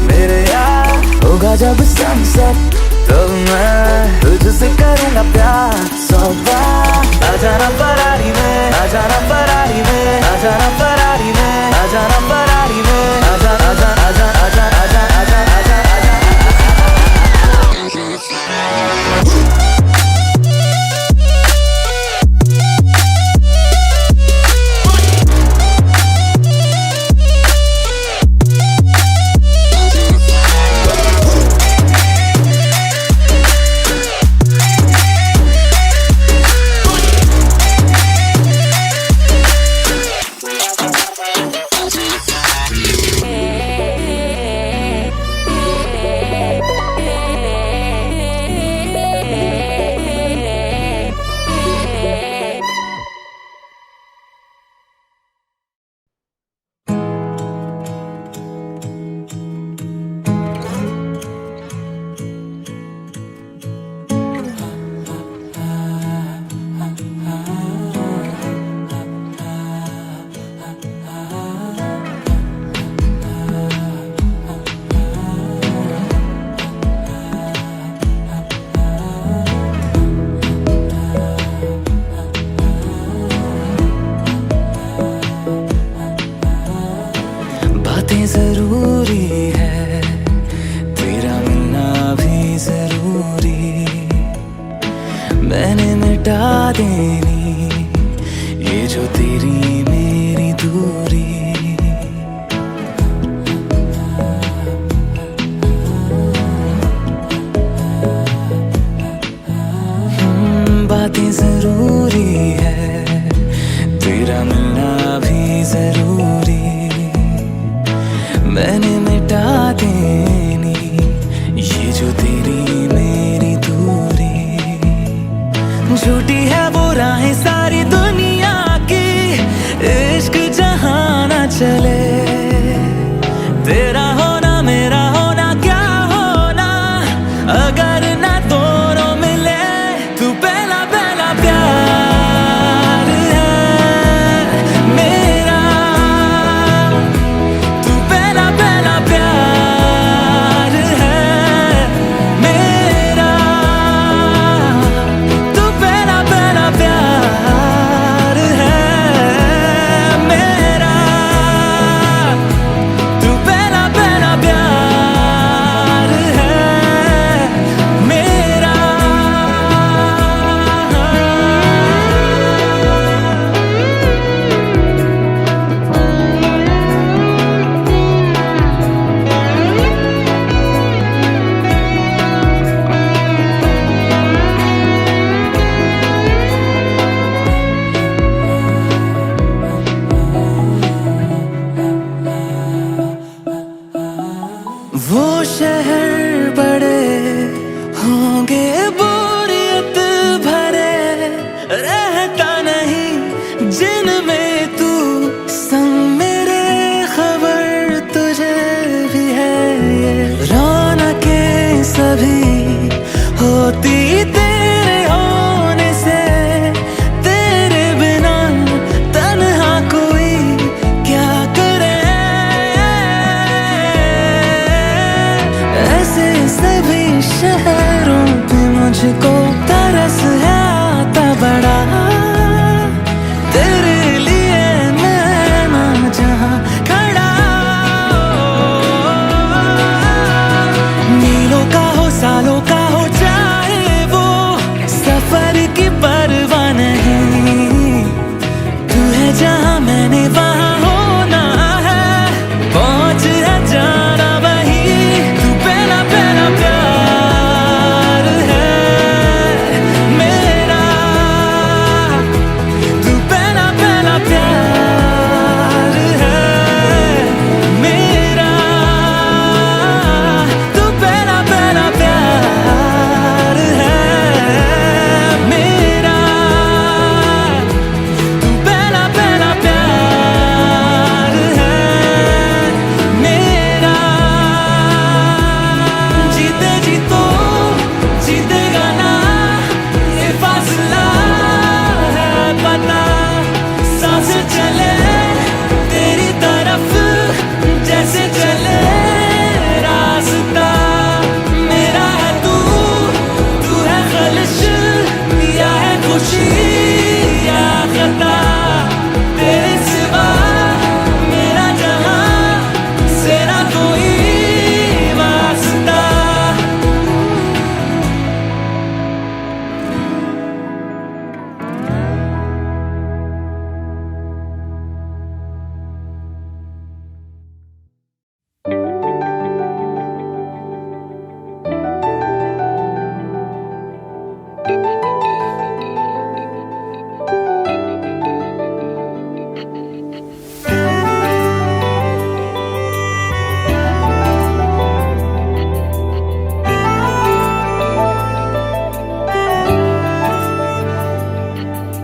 मेरे यार। होगा जब सनसेट तो मैं तुझसे करूँगा प्यार 100 बार। आ जाना फरारी में, आ जाना फरारी में, आ जाना फरारी में, आ जाना फरारी में, आ जा आ जा आ जा आ जा आ जा आ जा आ जा आ जा। जरूरी है, तेरा मिलना भी जरूरी। मैंने मिटा देनी ये जो तेरी मेरी दूरी। बातें जरूरी है, तेरा मिलना भी जरूरी। मैंने मिटा देनी ये जो तेरी मेरी दूरी। झूठी है वो राहें सारी दुनिया की, इश्क जहां ना चले। तेरा होना मेरा होना क्या होना, अगर ना दोनों मिले। तू पहला पहला प्यार है मेरा,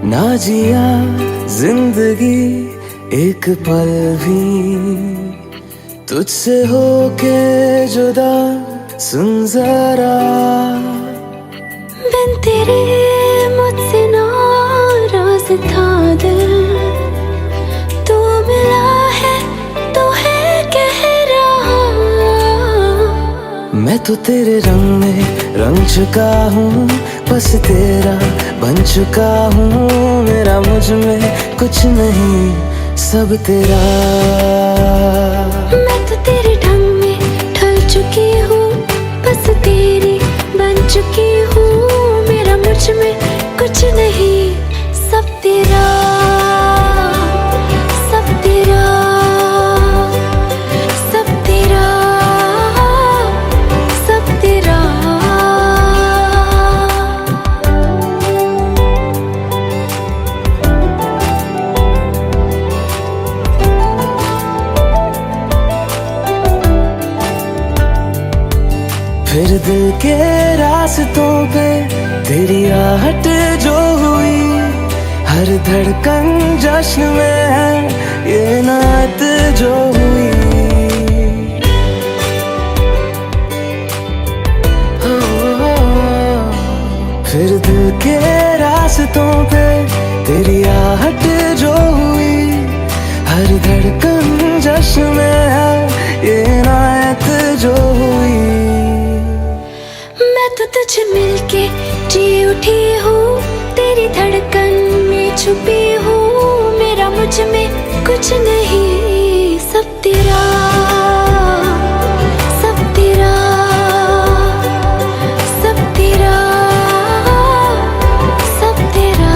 ना जिया जिंदगी एक पल भी तुझसे होके जुदा, सुन जरा बिन तेरे मुझसे नाराज था दिल, तू मिला है तो है कह रहा। मैं तो तेरे रंग में रंग चुका हूँ, बस तेरा बन चुका हूँ। मेरा मुझ में कुछ नहीं, सब तेरा। मैं तो तेरे ढंग में ढल चुकी हूँ, बस तेरी बन चुकी हूँ। मेरा मुझ में कुछ नहीं, सब तेरा, सब तेरा, सब तेरा, सब तेरा। फिर दिल के रास्तों पे तेरी आहट जो हुई, हर धड़कन जश्न में है ये नात जो हुई। फिर दिल के रास्तों पे तेरी आहट जो हुई, हर धड़कन जश्न में है ये नात जो हुई। मैं तो तुझे मिलके जी उठी हूँ, तेरी धड़कन में छुपी हूँ। मेरा मुझ में कुछ नहीं, सब तेरा, सब तेरा, सब तेरा, सब तेरा।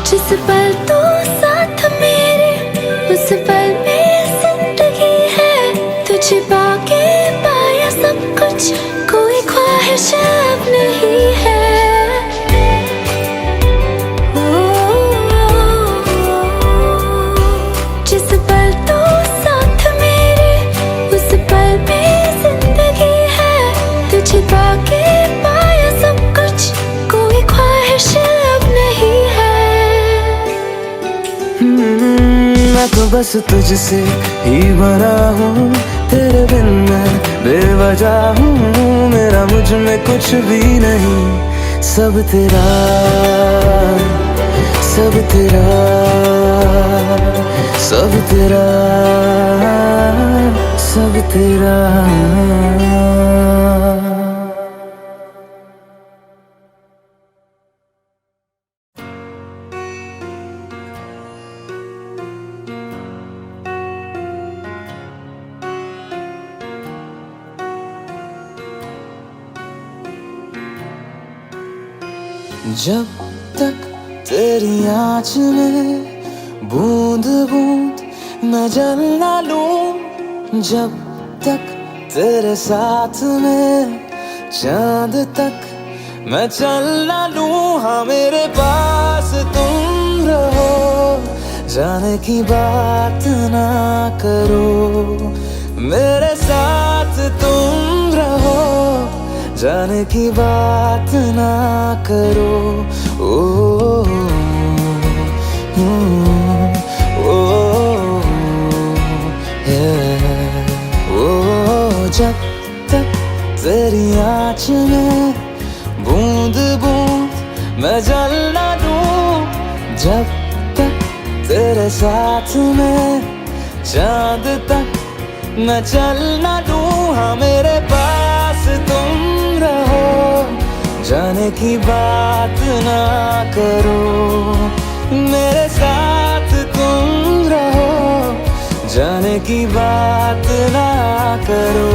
जिस पल तू साथ मेरे, उस पल में जिंदगी है। तुझे पाके पाया सब कुछ, कोई ख्वाहिश अब नहीं है। जिस पल तू साथ मेरे, उस पल में जिंदगी है। तुझे पाके पाया सब कुछ, कोई ख्वाहिश अब नहीं है। मैं तो बस तुझसे ही बना हूँ, तेरे बिन मैं बेवजह हूँ। मेरा मुझ में कुछ भी नहीं, सब तेरा, सब तेरा, सब तेरा, सब तेरा। जब तक तेरी आँच में बूंद बूंद मैं जल ना लूं, जब तक तेरे साथ में चांद तक मैं चल ना लूं। हाँ मेरे पास तुम रहो, जाने की बात ना करो। मेरे साथ तुम रहो, जाने की बात ना करो। ओ, जब तक तेरी आँच में बूंद बूंद मैं जल ना लूं, जब तक तेरे साथ में चांद तक मैं चल ना लूं। हाँ मेरे पास तुम रहो, जाने की बात ना करो। मेरे साथ तुम रहो, जाने की बात ना करो।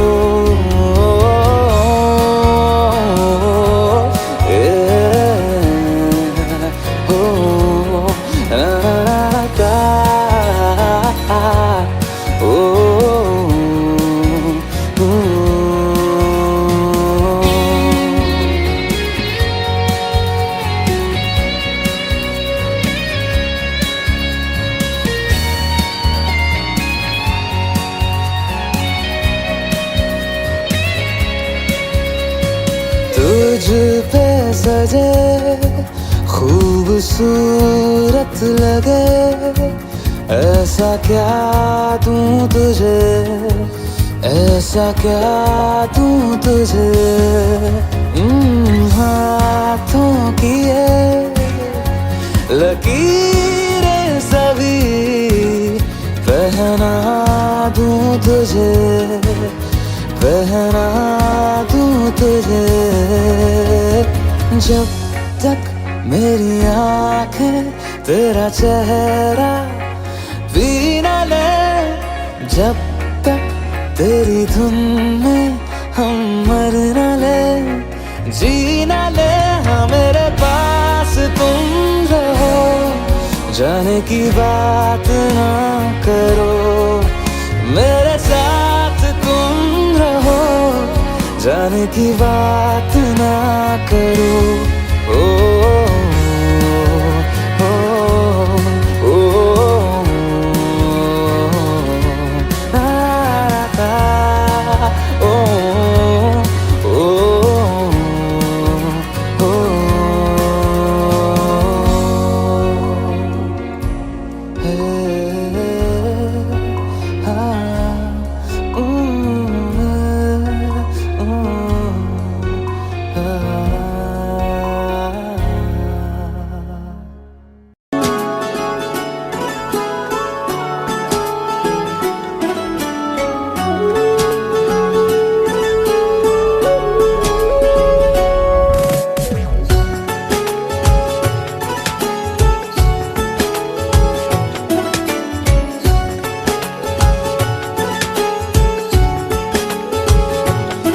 तुझ पे सजे खूबसूरत लगे, ऐसा क्या दूं तुझे, ऐसा क्या दूं तुझे। हाथों की ये लकीरें सभी पहना दूं तुझे, पहना दूं तुझे। जब तक मेरी आंखें तेरा चेहरा भी न ले, जब तक तेरी धुन में हम मर न ले, जी न ले। हाँ मेरे पास तुम रहो, जाने की बात ना करो, मेरे साथ तुम रहो, जाने की बात ना करो। ओ, ओ, ओ, ओ,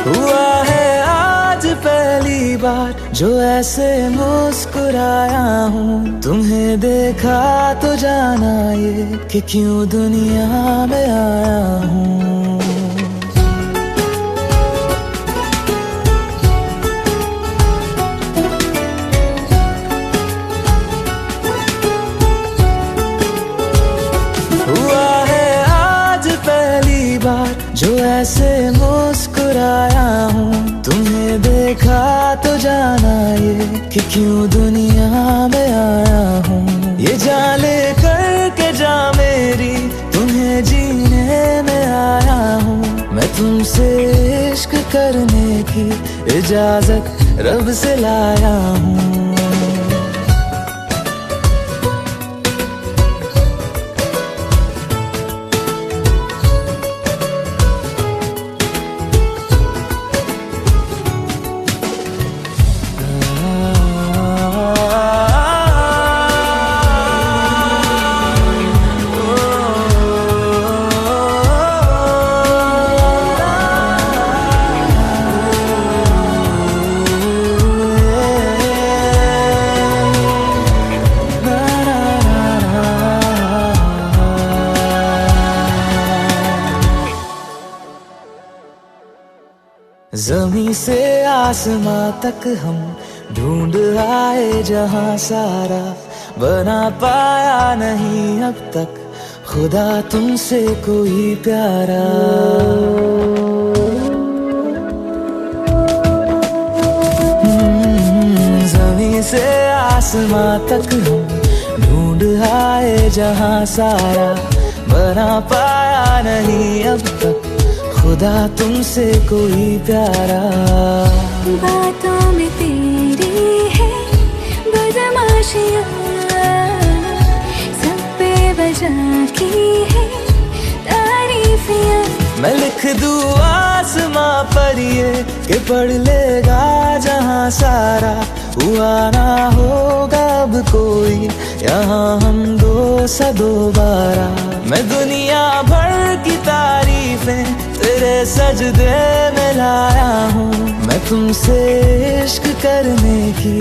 हुआ है आज पहली बार जो ऐसे मुस्कुराया हूँ, तुम्हें देखा तो जाना ये कि क्यों दुनिया में आया हूँ। हुआ है आज पहली बार जो ऐसे मुस्कुराया हूँ, तुम्हें देखा तो जाना ये कि क्यों दुनिया में आया हूँ। ये जान ले करके जा मेरी, तुम्हें जीने में आया हूँ। मैं तुमसे इश्क करने की इजाजत रब से लाया हूँ। ज़मीं से आसमां तक हम ढूंढ आए जहां सारा, बना पाया नहीं अब तक खुदा तुमसे कोई प्यारा। ज़मीं से आसमां तक हम ढूंढ आए जहां सारा, बना पाया नहीं अब तक खुदा तुमसे कोई प्यारा। बातों में तेरी है बदमाशियाँ, सब पे वजह की है तारीफियाँ। मैं लिख दूँ आसमां पर ये कि पढ़ लेगा जहां सारा, हुआ ना होगा अब कोई यहाँ हम दो सा दोबारा। मैं दुनिया भर की तारीफें तेरे सजदे में लाया हूँ। मैं तुमसे इश्क करने की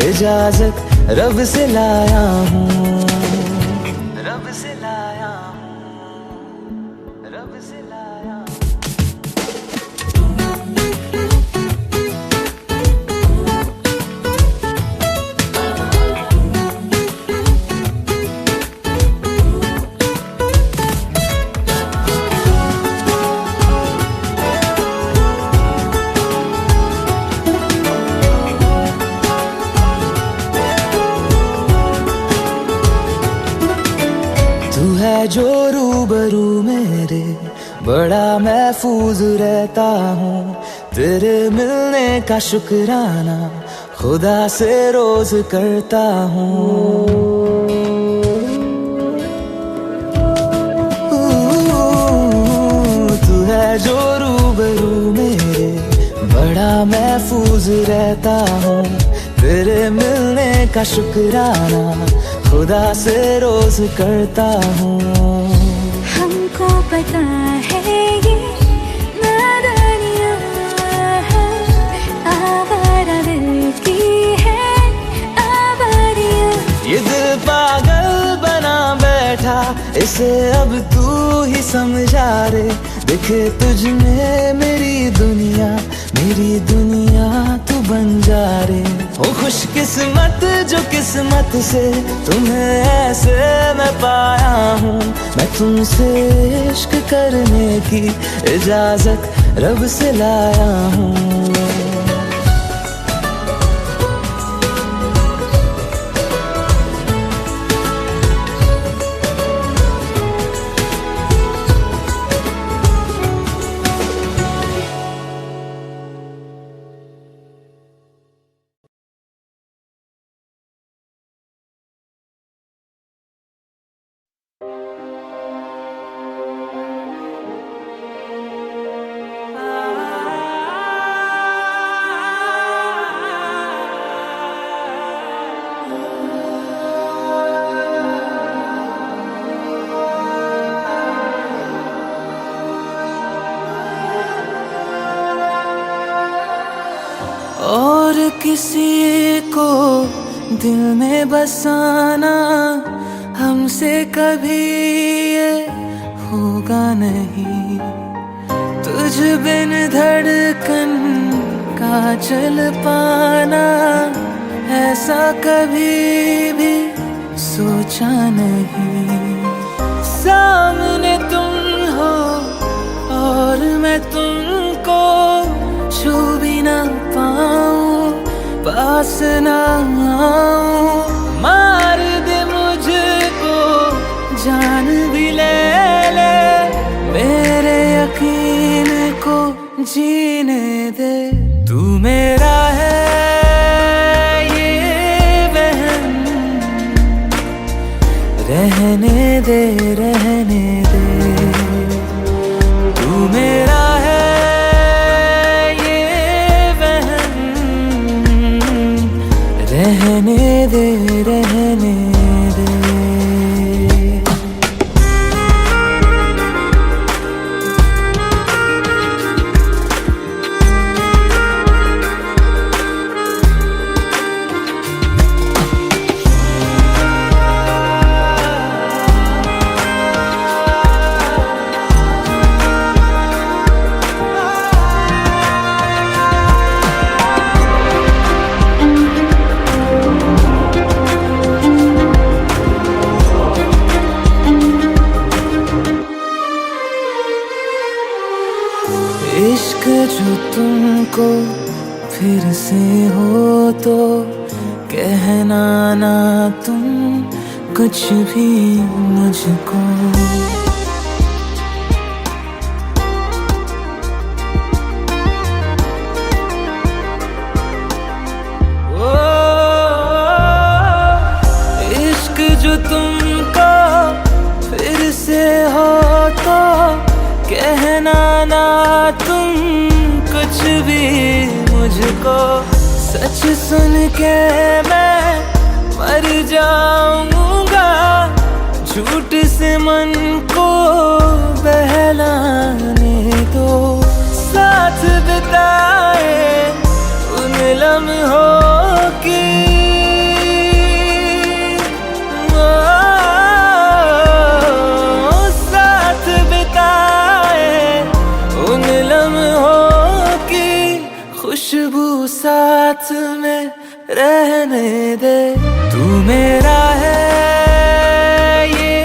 इजाजत रब से लाया हूँ, रब से लाया हूँ, रब से लाया हूँ। मेरे बड़ा महफूज रहता हूँ। तेरे मिलने का शुक्राना खुदा से रोज करता हूँ। तू है जो रूबरू मेरे बड़ा महफूज रहता हूँ। तेरे मिलने का शुक्राना खुदा से रोज करता हूँ। हमको पता है ये नादानियाँ है, आवारा दिल की है आवारियाँ। ये दिल पागल बना बैठा, इसे अब तू ही समझा रे। दिखे तुझ में मेरी दुनिया तू बन जा रे। ओ खुशकिस्मत जो किस्मत से तुम्हें ऐसे मैं पाया हूँ। मैं तुमसे इश्क करने की इजाजत रब से लाया हूँ। और किसी को दिल में बसाना हमसे कभी ये होगा नहीं। तुझ बिन धड़कन का चल पाना ऐसा कभी भी सोचा नहीं। सामने तुम हो और मैं तुमको छू भी ना पाऊं, पास ना आऊं। मार दे मुझको जान भी ले ले, मेरे यकीन को जीने दे। तू मेरा है ये वहम, रहने दे रहने दे। तू मेरा है रहने दे रहने दे। इश्क जो तुमको फिर से हो तो कहना ना तुम कुछ भी मुझको। ओ इश्क जो तुमको फिर से हो तो कहना ना तुम कुछ भी मुझको। सच सुन के मैं मर जाऊंगा, झूठ से मन को बहलाने दो। साथ बिताए उन लम्हों की खुशबू साथ में रहने दे। तू मेरा है ये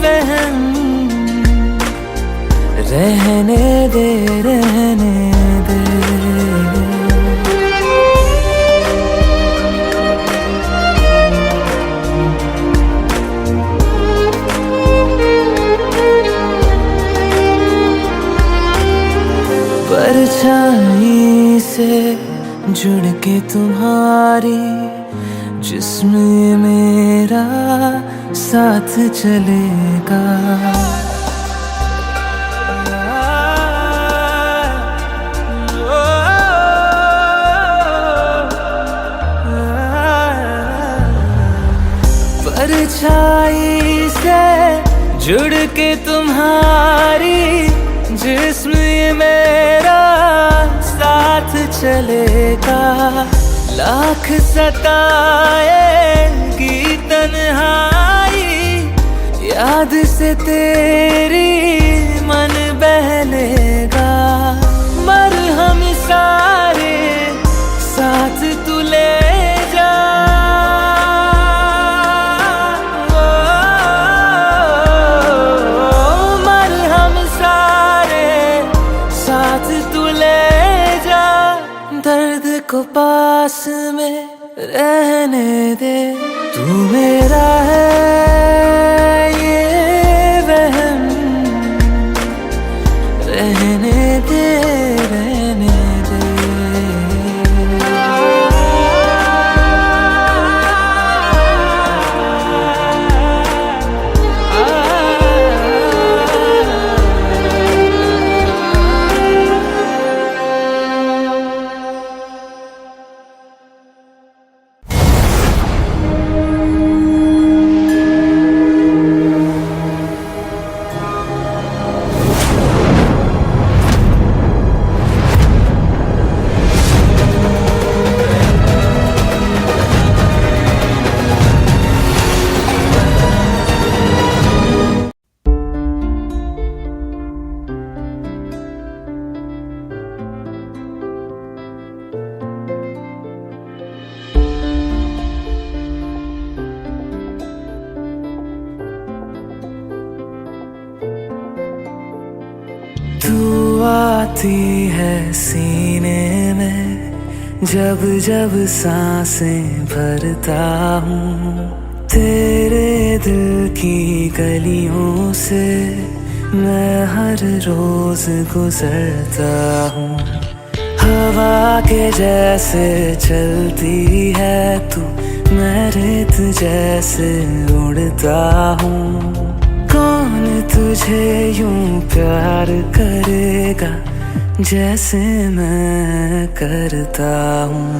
वहम, रहने दे रहने दे। परछाई से जुड़ के तुम्हारी जिस्म ये मेरा साथ चलेगा। परछाई से जुड़ के तुम्हारी जिस्म ये मेरा साथ चलेगा। लाख सताएगी तन्हाई, याद से तेरी मन बहलेगा। मरहम सारे साथ तू ले जा, मरहम सारे साथ तू ले जा। दर्द को पास में रहने दे, तू मेरा है ये वहम। रहने दे, रहने दे। तू आती है सीने में, जब जब सांसें भरता हूँ। तेरे दिल की गलियों से मैं हर रोज गुजरता हूँ। हवा के जैसे चलती है तू, मैं रेत जैसे उड़ता हूँ। कौन तुझे यूं प्यार करेगा जैसे मैं करता हूँ।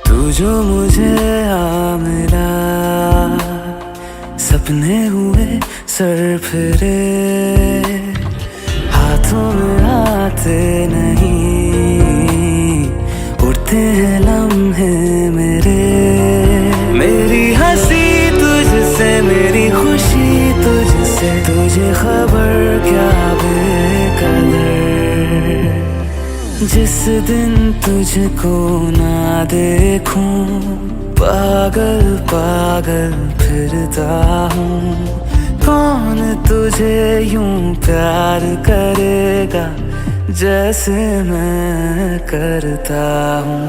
तू जो मुझे आ मिला, सपने हुए सर फिरे। हाथों में आते नहीं, उड़ते हैं लम्हे मेरे। मेरी हंसी तुझसे, मेरी खुशी तुझसे, तुझे खबर क्या बेकदर। जिस दिन तुझको ना देखूं, पागल पागल फिरता हूँ। कौन तुझे यूं प्यार करेगा जैसे मैं करता हूँ।